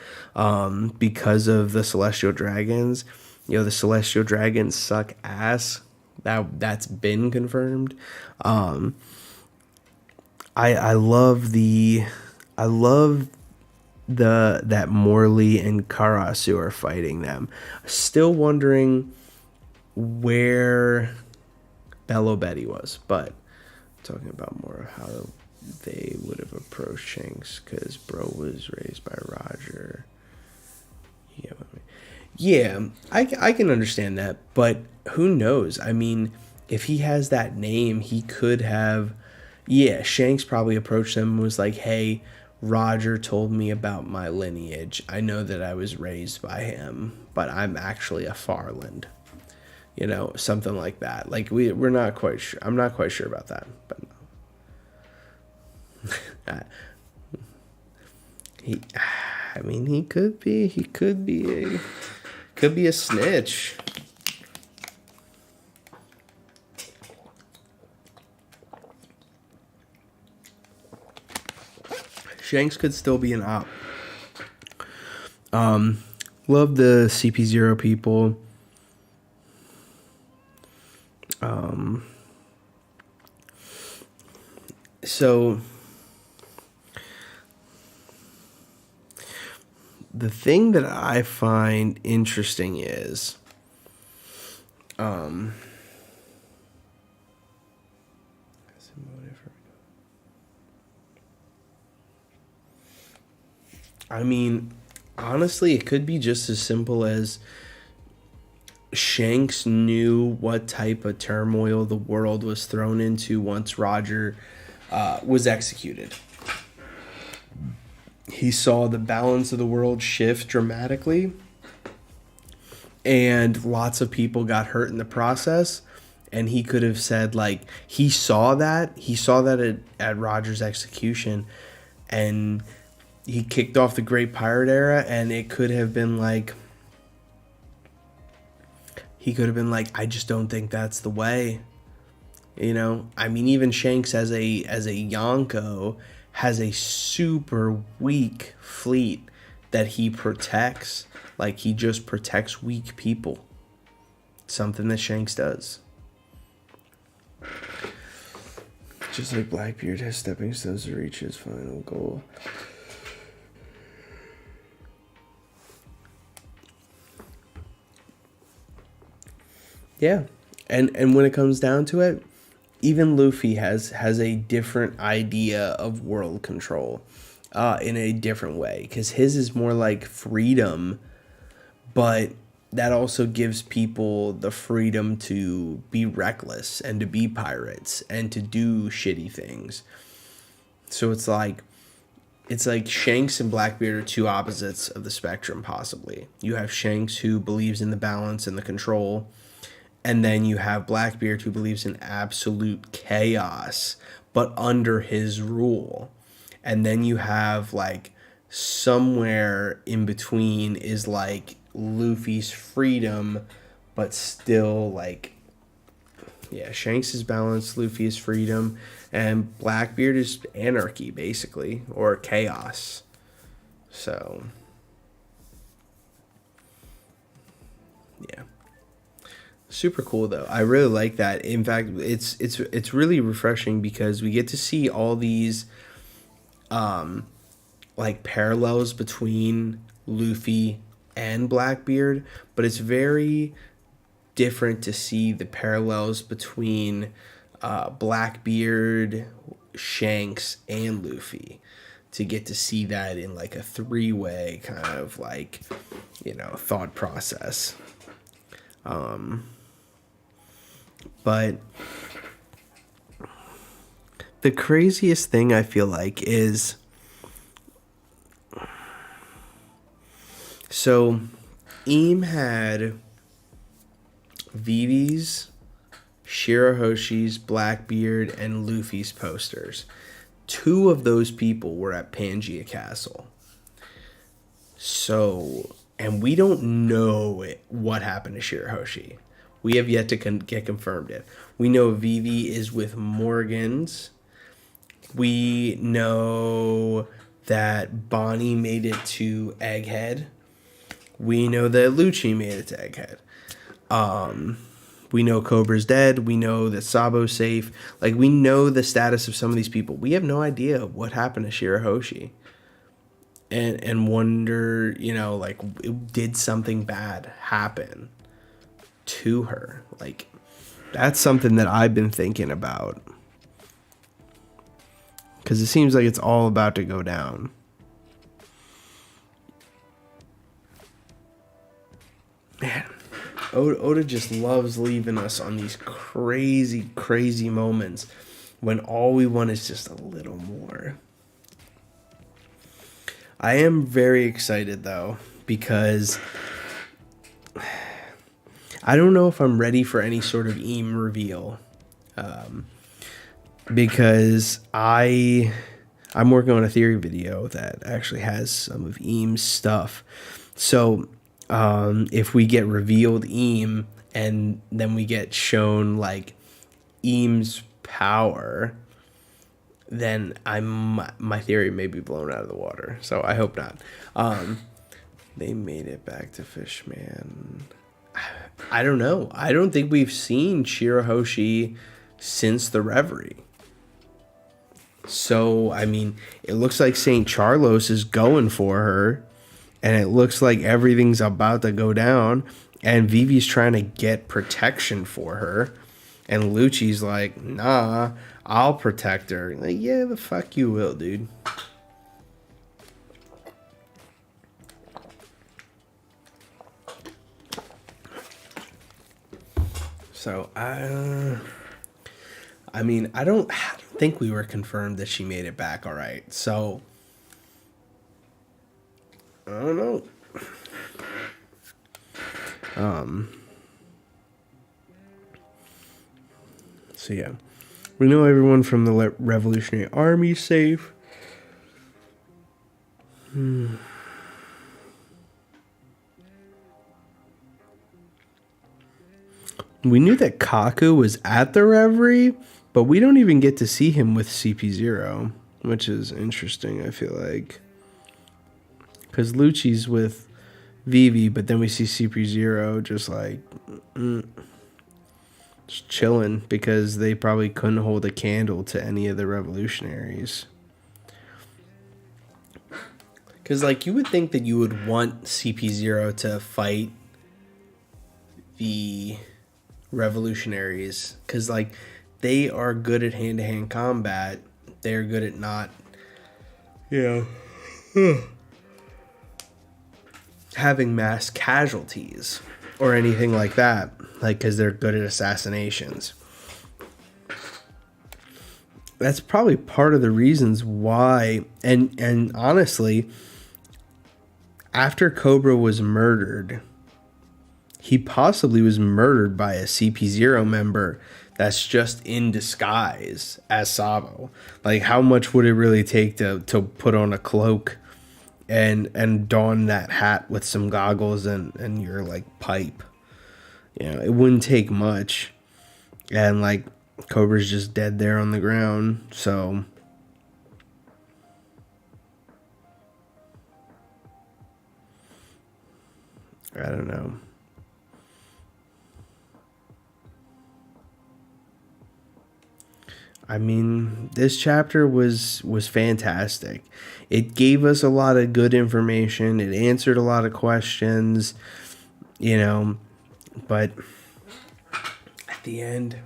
because of the Celestial Dragons. You know, the Celestial Dragons suck ass. That's been confirmed. I love that Morley and Karasu are fighting them. Still wondering where Bello Betty was, but talking about more of how they would have approached Shanks, because bro was raised by Roger. Yeah, I can understand that, but who knows? I mean, if he has that name, he could have. Yeah, Shanks probably approached them and was like, hey, Roger told me about my lineage. I know that I was raised by him, but I'm actually a Farland. Something like that. Like, we're not quite sure. I'm not quite sure about that, but no. He could be. He could be a snitch. Shanks could still be an op. Love the CP0 people. So the thing that I find interesting is, honestly, it could be just as simple as Shanks knew what type of turmoil the world was thrown into once Roger was executed. He saw the balance of the world shift dramatically, and lots of people got hurt in the process. And he could have said, like, he saw that at Roger's execution, and he kicked off the Great Pirate Era, and it could have been like, he could have been like, I just don't think that's the way. Even Shanks as a Yonko has a super weak fleet that he protects. Like, he just protects weak people. Something that Shanks does. Just like Blackbeard has stepping stones to reach his final goal. Yeah. And when it comes down to it, even Luffy has a different idea of world control in a different way. Because his is more like freedom, but that also gives people the freedom to be reckless and to be pirates and to do shitty things. So it's like Shanks and Blackbeard are two opposites of the spectrum, possibly. You have Shanks, who believes in the balance and the control, and then you have Blackbeard, who believes in absolute chaos, but under his rule. And then you have, like, somewhere in between is, like, Luffy's freedom, but still, like, yeah, Shanks is balance, Luffy is freedom, and Blackbeard is anarchy, basically, or chaos. So, yeah. Super cool though. I really like that. In fact, it's really refreshing because we get to see all these like parallels between Luffy and Blackbeard, but it's very different to see the parallels between Blackbeard, Shanks, and Luffy. To get to see that in like a three-way kind of like, thought process. But the craziest thing I feel like is, so Eam had Vivi's, Shirahoshi's, Blackbeard, and Luffy's posters. Two of those people were at Pangaea Castle. So, and we don't know what happened to Shirahoshi. We have yet to get confirmed yet. We know Vivi is with Morgans. We know that Bonnie made it to Egghead. We know that Lucci made it to Egghead. We know Cobra's dead. We know that Sabo's safe. Like, we know the status of some of these people. We have no idea what happened to Shirahoshi. and wonder, like, did something bad happen to her? Like, that's something that I've been thinking about. Because it seems like it's all about to go down. Man, Oda just loves leaving us on these crazy, crazy moments when all we want is just a little more. I am very excited, though, because I don't know if I'm ready for any sort of Eam reveal. Because I'm working on a theory video that actually has some of Eam's stuff. So if we get revealed Eam and then we get shown like Eam's power, then my theory may be blown out of the water. So I hope not. They made it back to Fishman. I don't know. I don't think we've seen Shirahoshi since the Reverie. So, I mean, it looks like St. Charlos is going for her, and it looks like everything's about to go down, and Vivi's trying to get protection for her, and Lucci's like, nah, I'll protect her. Like, yeah, the fuck you will, dude. So, I mean, I don't think we were confirmed that she made it back all right. So, I don't know. So, yeah. We know everyone from the Revolutionary Army is safe. We knew that Kaku was at the Reverie, but we don't even get to see him with CP0, which is interesting, I feel like. Because Lucci's with Vivi, but then we see CP0 just like just chilling because they probably couldn't hold a candle to any of the revolutionaries. Because, like, you would think that you would want CP0 to fight the revolutionaries because, like, they are good at hand-to-hand combat. They're good at not, having mass casualties or anything like that, like, because they're good at assassinations. That's probably part of the reasons why, and honestly, after Cobra was murdered, he possibly was murdered by a CP0 member that's just in disguise as Sabo. Like, how much would it really take to put on a cloak and don that hat with some goggles and your, like, pipe? It wouldn't take much. And, like, Cobra's just dead there on the ground, so I don't know. I mean, this chapter was fantastic. It gave us a lot of good information. It answered a lot of questions, but at the end,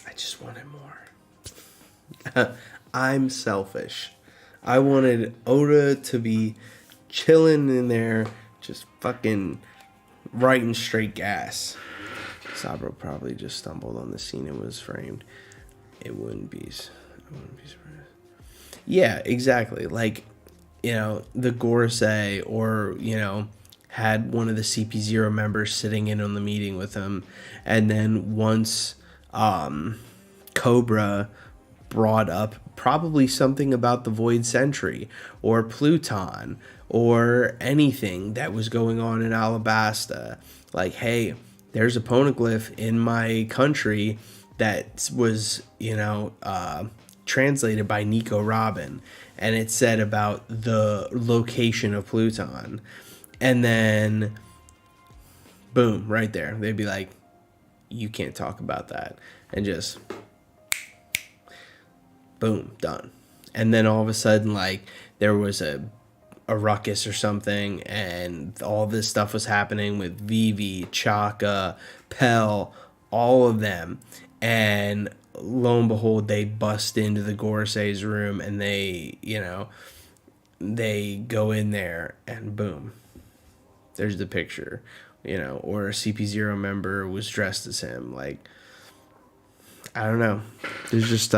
I just wanted more. I'm selfish. I wanted Oda to be chilling in there, just fucking writing straight gas. Sabro probably just stumbled on the scene and was framed. It wouldn't be surprised. Yeah, exactly. Like, the Gorosei or, had one of the CP0 members sitting in on the meeting with him. And then once Cobra brought up probably something about the Void Sentry or Pluton or anything that was going on in Alabasta. Like, hey, there's a poneglyph in my country that was, translated by Nico Robin. And it said about the location of Pluton. And then, boom, right there. They'd be like, you can't talk about that. And just, boom, done. And then all of a sudden, like, there was a a ruckus or something, and all this stuff was happening with Vivi, Chaka, Pell, all of them, and lo and behold, they bust into the Gorsei's room, and they go in there, and boom, there's the picture, or a CP0 member was dressed as him. Like, I don't know. There's just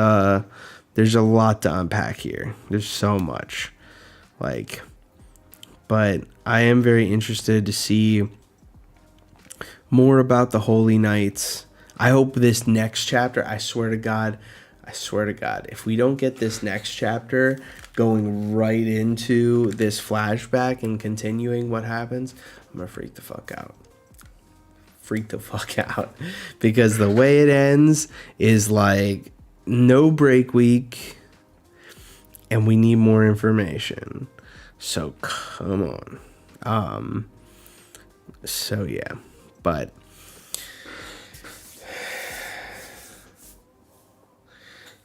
there's a lot to unpack here. There's so much. Like, but I am very interested to see more about the Holy Knights. I hope this next chapter, I swear to God, if we don't get this next chapter going right into this flashback and continuing what happens, I'm gonna freak the fuck out. Because the way it ends is like no break week, and we need more information. So come on. So yeah, but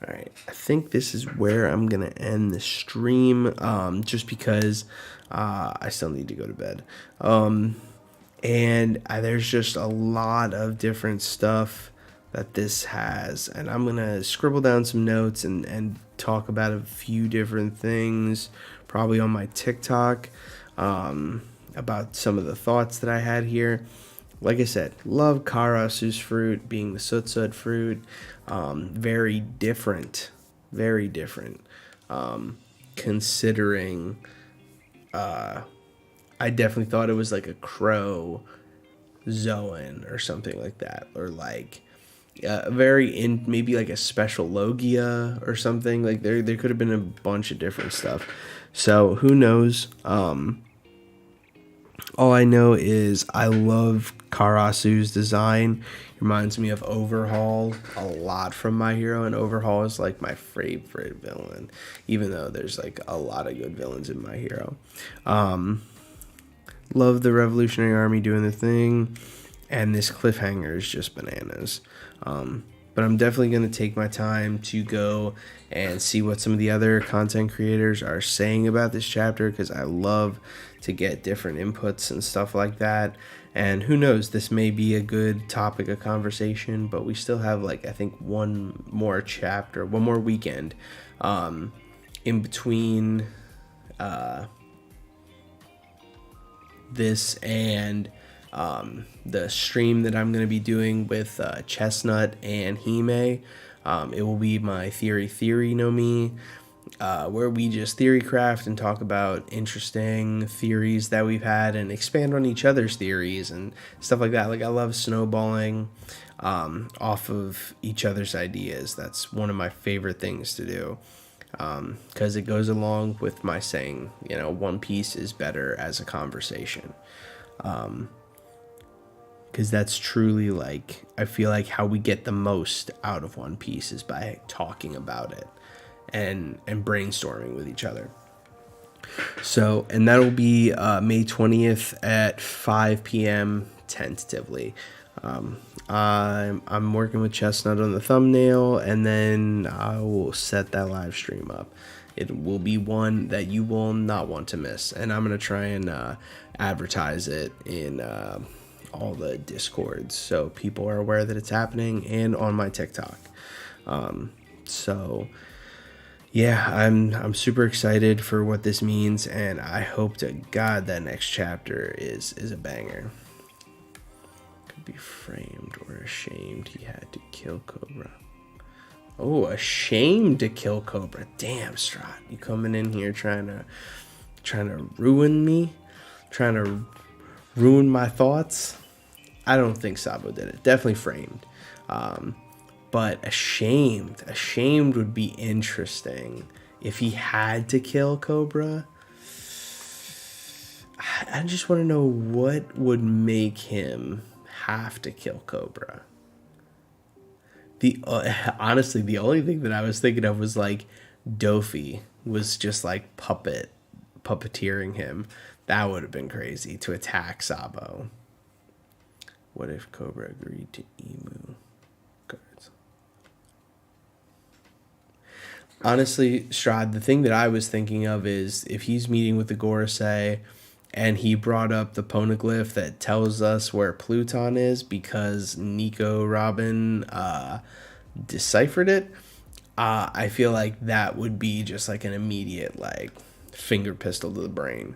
all right, I think this is where I'm gonna end the stream. Just because I still need to go to bed. And there's just a lot of different stuff that this has, and I'm gonna scribble down some notes and talk about a few different things, probably on my TikTok, about some of the thoughts that I had here. Like I said, love Karasu's fruit being the Sutsud fruit. Very different, considering I definitely thought it was like a crow Zoan or something like that, or like maybe like a special Logia or something. Like there could have been a bunch of different stuff. So who knows? All I know is I love Karasu's design. It reminds me of Overhaul a lot from My Hero, and Overhaul is like my favorite villain, even though there's like a lot of good villains in My Hero. Love the Revolutionary Army doing the thing, and this cliffhanger is just bananas. But I'm definitely going to take my time to go and see what some of the other content creators are saying about this chapter, because I love to get different inputs and stuff like that. And who knows, this may be a good topic of conversation, but we still have like, I think one more weekend in between this and the stream that I'm going to be doing with Chestnut and Hime. It will be my Theory No Me, where we just theory craft and talk about interesting theories that we've had and expand on each other's theories and stuff like that. Like, I love snowballing off of each other's ideas. That's one of my favorite things to do, because it goes along with my saying, One Piece is better as a conversation. Because that's truly, like, I feel like how we get the most out of One Piece is by talking about it and brainstorming with each other. So, and that'll be May 20th at 5 p.m. tentatively. I'm working with Chestnut on the thumbnail, and then I will set that live stream up. It will be one that you will not want to miss, and I'm going to try and advertise it in all the Discords so people are aware that it's happening, and on my TikTok. So yeah, I'm super excited for what this means, and I hope to God that next chapter is a banger. Could be framed or ashamed he had to kill Cobra. Oh, ashamed to kill Cobra. Damn, Strat, you coming in here trying to ruin me, trying to ruin my thoughts. I don't think Sabo did it. Definitely framed. But ashamed would be interesting if he had to kill Cobra. I just want to know what would make him have to kill Cobra. Honestly, the only thing that I was thinking of was like Dofi was just like puppeteering him. That would have been crazy to attack Sabo. What if Cobra agreed to Emu cards? Honestly, Strahd, the thing that I was thinking of is if he's meeting with the Gorosei and he brought up the poneglyph that tells us where Pluton is because Nico Robin deciphered it, I feel like that would be just like an immediate like finger pistol to the brain.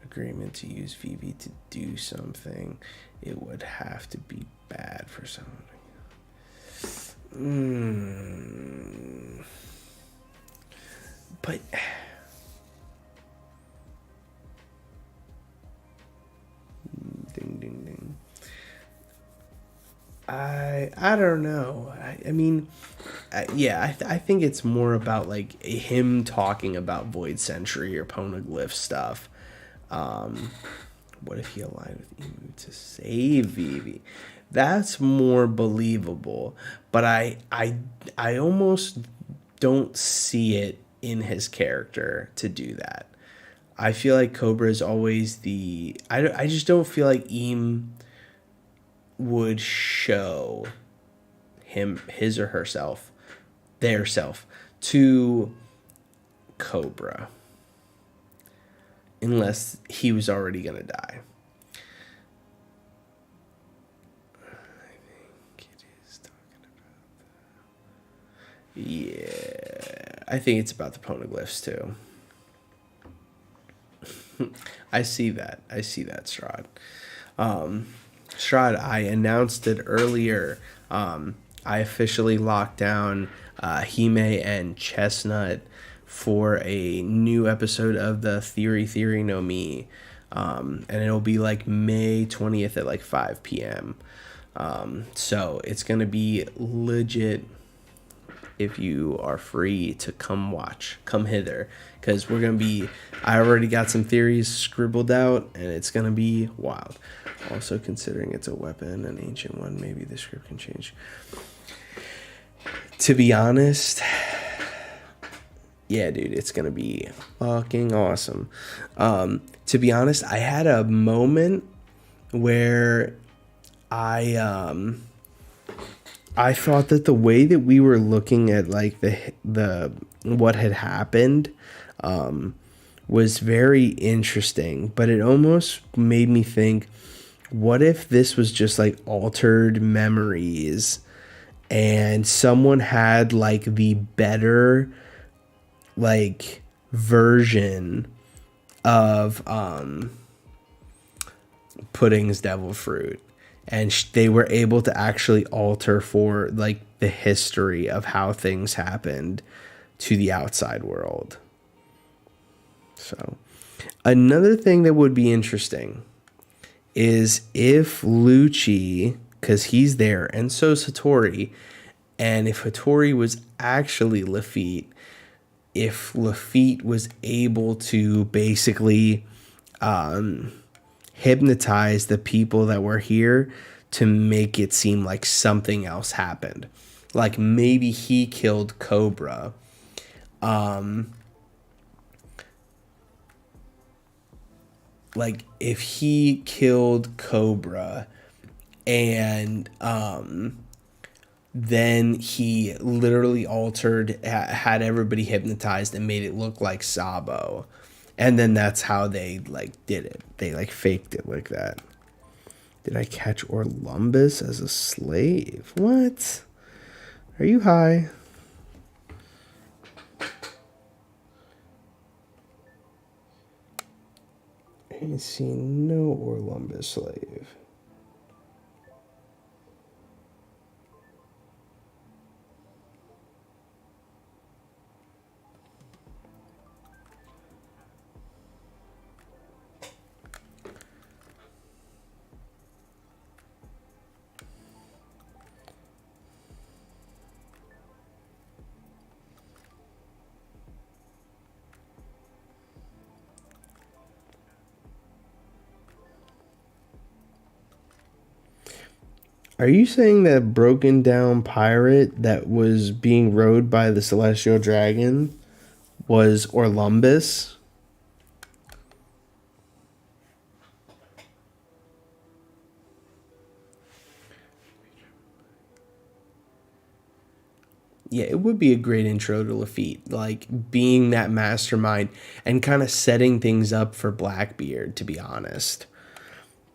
Agreement to use Vivi to do something, it would have to be bad for someone. But ding ding ding. I don't know. I mean, yeah, I think it's more about like him talking about Void Century or Poneglyph stuff. What if he aligned with Emu to save Vivi? That's more believable. But I almost don't see it in his character to do that. I feel like Cobra is always the. I just don't feel like Eam would show him, his or herself, their self, to Cobra unless he was already gonna die. I think it is talking about. Yeah, I think it's about the poneglyphs too. I see that. I see that, Strahd. Strahd, I announced it earlier. I officially locked down Hime and Chestnut for a new episode of the Theory no Me. And it'll be like May 20th at like 5 p.m. So it's going to be legit if you are free to come watch, come hither. Because we're going to be, I already got some theories scribbled out, and it's going to be wild. Also, considering it's a weapon, an ancient one, maybe the script can change. To be honest, yeah, dude, it's going to be fucking awesome. To be honest, I had a moment where I thought that the way that we were looking at like the what had happened was very interesting, but it almost made me think, what if this was just like altered memories and someone had like the better like version of Pudding's devil fruit, and they were able to actually alter for like the history of how things happened to the outside world. So another thing that would be interesting is if Lucci, because he's there, and so's Hattori, and if Hattori was actually Lafitte, if Lafitte was able to basically hypnotize the people that were here to make it seem like something else happened. Like maybe he killed Cobra. Like if he killed Cobra and then he literally altered, had everybody hypnotized and made it look like Sabo. And then that's how they like did it. They like faked it like that. Did I catch Orlumbus as a slave? What? Are you high? I ain't seen no Orlumbus slave. Are you saying that broken down pirate that was being rowed by the celestial dragon was Orlumbus? Yeah, it would be a great intro to Lafitte, like being that mastermind and kind of setting things up for Blackbeard, to be honest.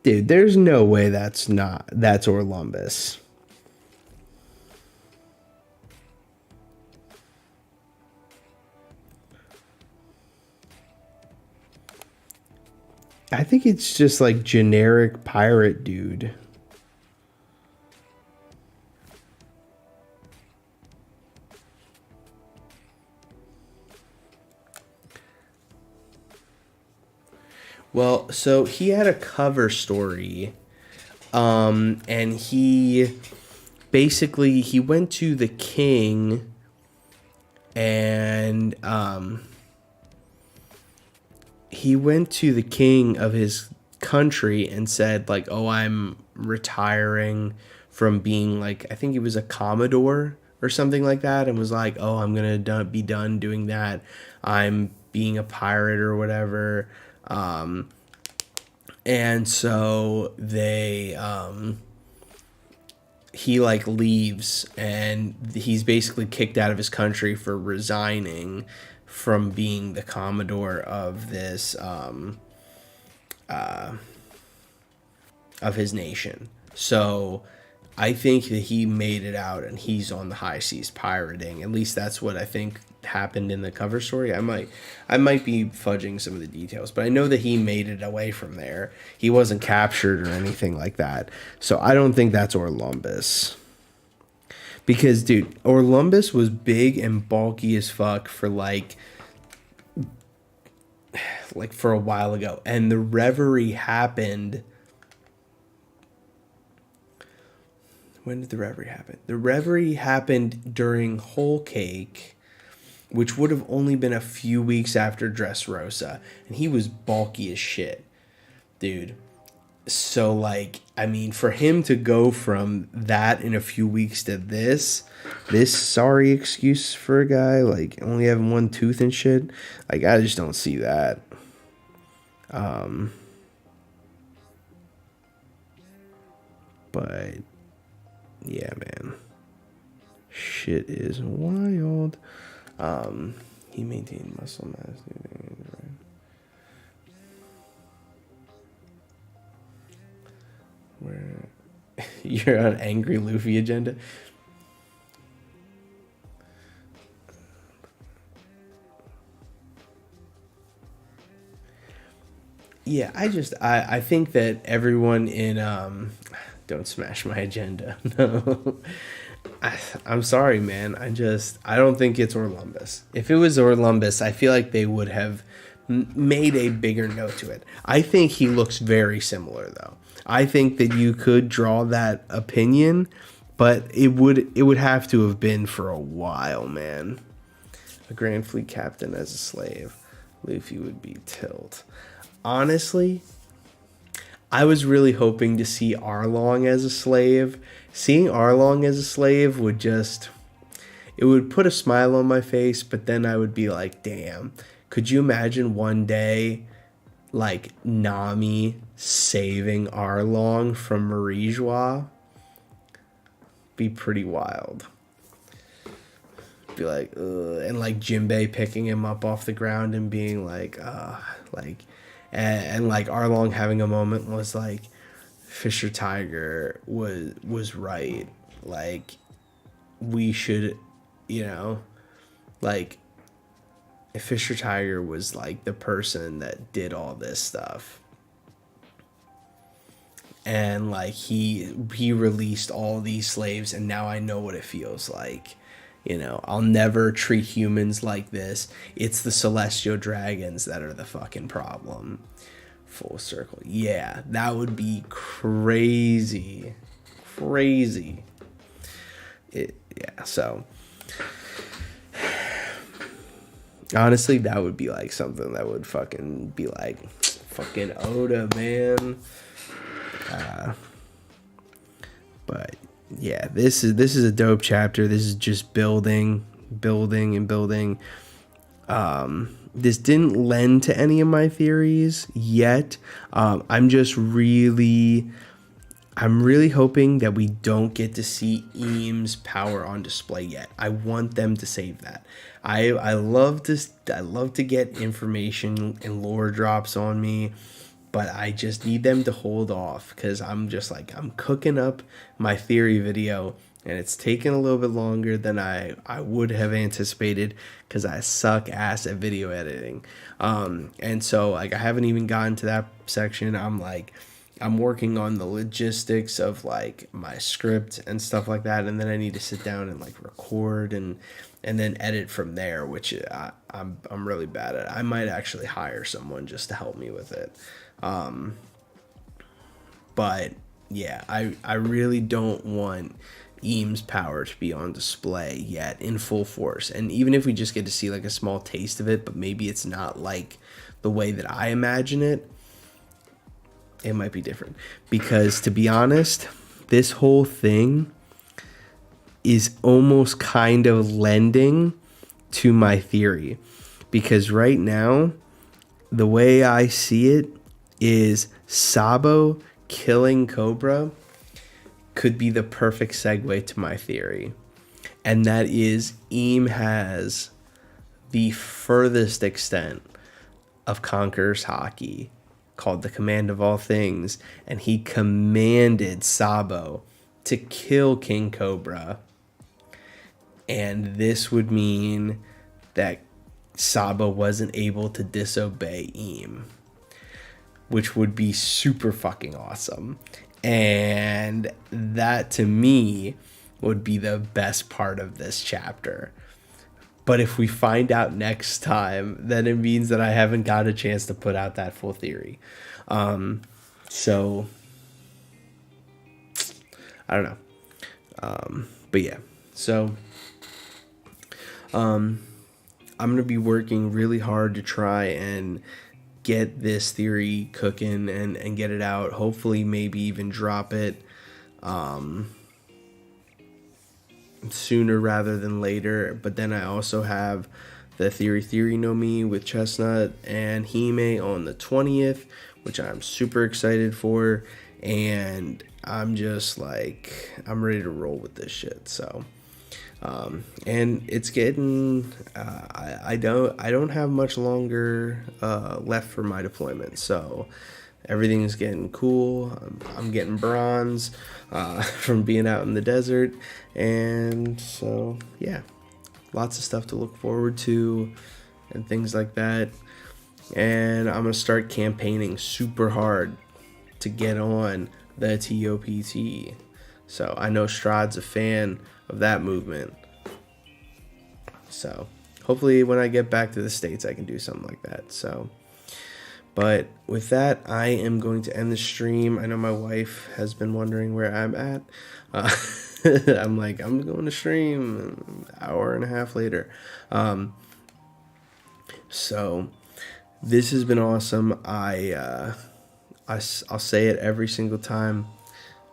Dude, there's no way that's Orlumbus. I think it's just like generic pirate dude. Well, so he had a cover story, and he basically he went to the king, and he went to the king of his country and said like, "Oh, I'm retiring from being like I think he was a commodore or something like that," and was like, "Oh, I'm gonna be done doing that. I'm being a pirate or whatever." And so he like leaves and he's basically kicked out of his country for resigning from being the commodore of this of his nation. So I think that he made it out and he's on the high seas pirating. At least that's what I think happened in the cover story. I might be fudging some of the details, but I know that he made it away from there. He wasn't captured or anything like that. So I don't think that's Orlumbus. Because dude, Orlumbus was big and bulky as fuck for like for a while ago. And the reverie happened. When did the reverie happen? The reverie happened during Whole Cake, which would have only been a few weeks after Dressrosa, and he was bulky as shit, dude. So like, I mean, for him to go from that in a few weeks to this sorry excuse for a guy like only having one tooth and shit, like I just don't see that. But yeah, man, shit is wild. He maintained muscle mass. Where you're on angry Luffy agenda. Yeah, I think that everyone in don't smash my agenda. No. I'm sorry, man. I don't think it's Orlumbus. If it was Orlumbus, I feel like they would have made a bigger note to it. I think he looks very similar though. I think that you could draw that opinion, but it would have to have been for a while, man. A Grand Fleet captain as a slave. Luffy would be tilt. Honestly, I was really hoping to see Arlong as a slave. Seeing Arlong as a slave would just it would put a smile on my face, but then I would be like, damn, could you imagine one day like Nami saving Arlong from Marie-Joie? Be pretty wild. Be like, ugh, and like Jinbei picking him up off the ground and being like, like, and like Arlong having a moment was like, Fisher Tiger was right. Like, we should, you know, like, if Fisher Tiger was like the person that did all this stuff, and like he released all these slaves, and now I know what it feels like. You know, I'll never treat humans like this. It's the celestial dragons that are the fucking problem. Full circle. Yeah, that would be crazy. Crazy. Yeah, so honestly, that would be like something that would fucking be like fucking Oda, man. But yeah, this is a dope chapter. This is just building and building. This didn't lend to any of my theories yet. I'm just really I'm really hoping that we don't get to see Eames' power on display yet. I want them to save that. I love this. I love to get information and lore drops on me, but I just need them to hold off because I'm just like, I'm cooking up my theory video, and it's taking a little bit longer than I would have anticipated because I suck ass at video editing. And so like I haven't even gotten to that section. I'm working on the logistics of like my script and stuff like that, and then I need to sit down and like record and then edit from there, which I'm really bad at. I might actually hire someone just to help me with it. But yeah, I really don't want Eames' power to be on display yet in full force. And even if we just get to see like a small taste of it, but maybe it's not like the way that I imagine it, it might be different. Because to be honest, this whole thing is almost kind of lending to my theory. Because right now, the way I see it is Sabo killing Cobra could be the perfect segue to my theory. And that is Eam has the furthest extent of Conqueror's Haki, called the Command of All Things, and he commanded Sabo to kill King Cobra. And this would mean that Sabo wasn't able to disobey Eam, which would be super fucking awesome. And that to me would be the best part of this chapter. But if we find out next time, then it means that I haven't got a chance to put out that full theory. So I don't know. But yeah, so I'm going to be working really hard to try and get this theory cooking and get it out. Hopefully maybe even drop it sooner rather than later. But then I also have the Theory No Me with Chestnut and Hime on the 20th, which I'm super excited for. And I'm just like, I'm ready to roll with this shit. So and it's getting I don't have much longer left for my deployment, so everything's getting cool. I'm getting bronze from being out in the desert, and so yeah, lots of stuff to look forward to and things like that. And I'm gonna start campaigning super hard to get on the TOPT. So I know Strahd's a fan of that movement. So hopefully when I get back to the States, I can do something like that. So, but with that, I am going to end the stream. I know my wife has been wondering where I'm at. I'm like, I'm going to stream an hour and a half later. So this has been awesome. I'll say it every single time.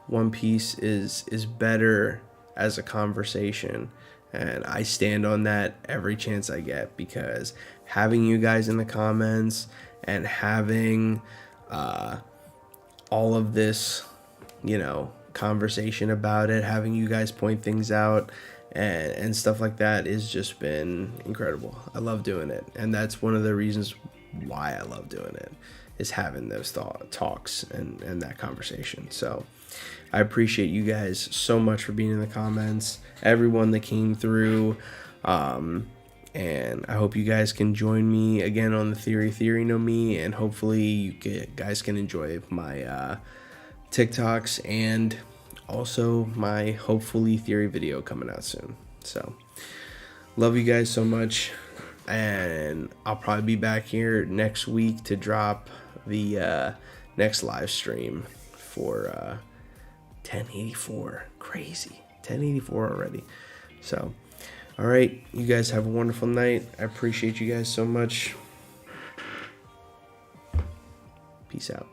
One Piece is better as a conversation, and I stand on that every chance I get, because having you guys in the comments and having all of this, conversation about it, having you guys point things out and stuff like that has just been incredible. I love doing it, and that's one of the reasons why I love doing it, is having those talks and that conversation. So I appreciate you guys so much for being in the comments, everyone that came through, and I hope you guys can join me again on the Theory No Me, and hopefully you guys can enjoy my TikToks and also my hopefully theory video coming out soon. So love you guys so much, and I'll probably be back here next week to drop the next live stream for 1084. Crazy, 1084 already. So all right, you guys have a wonderful night. I appreciate you guys so much. Peace out.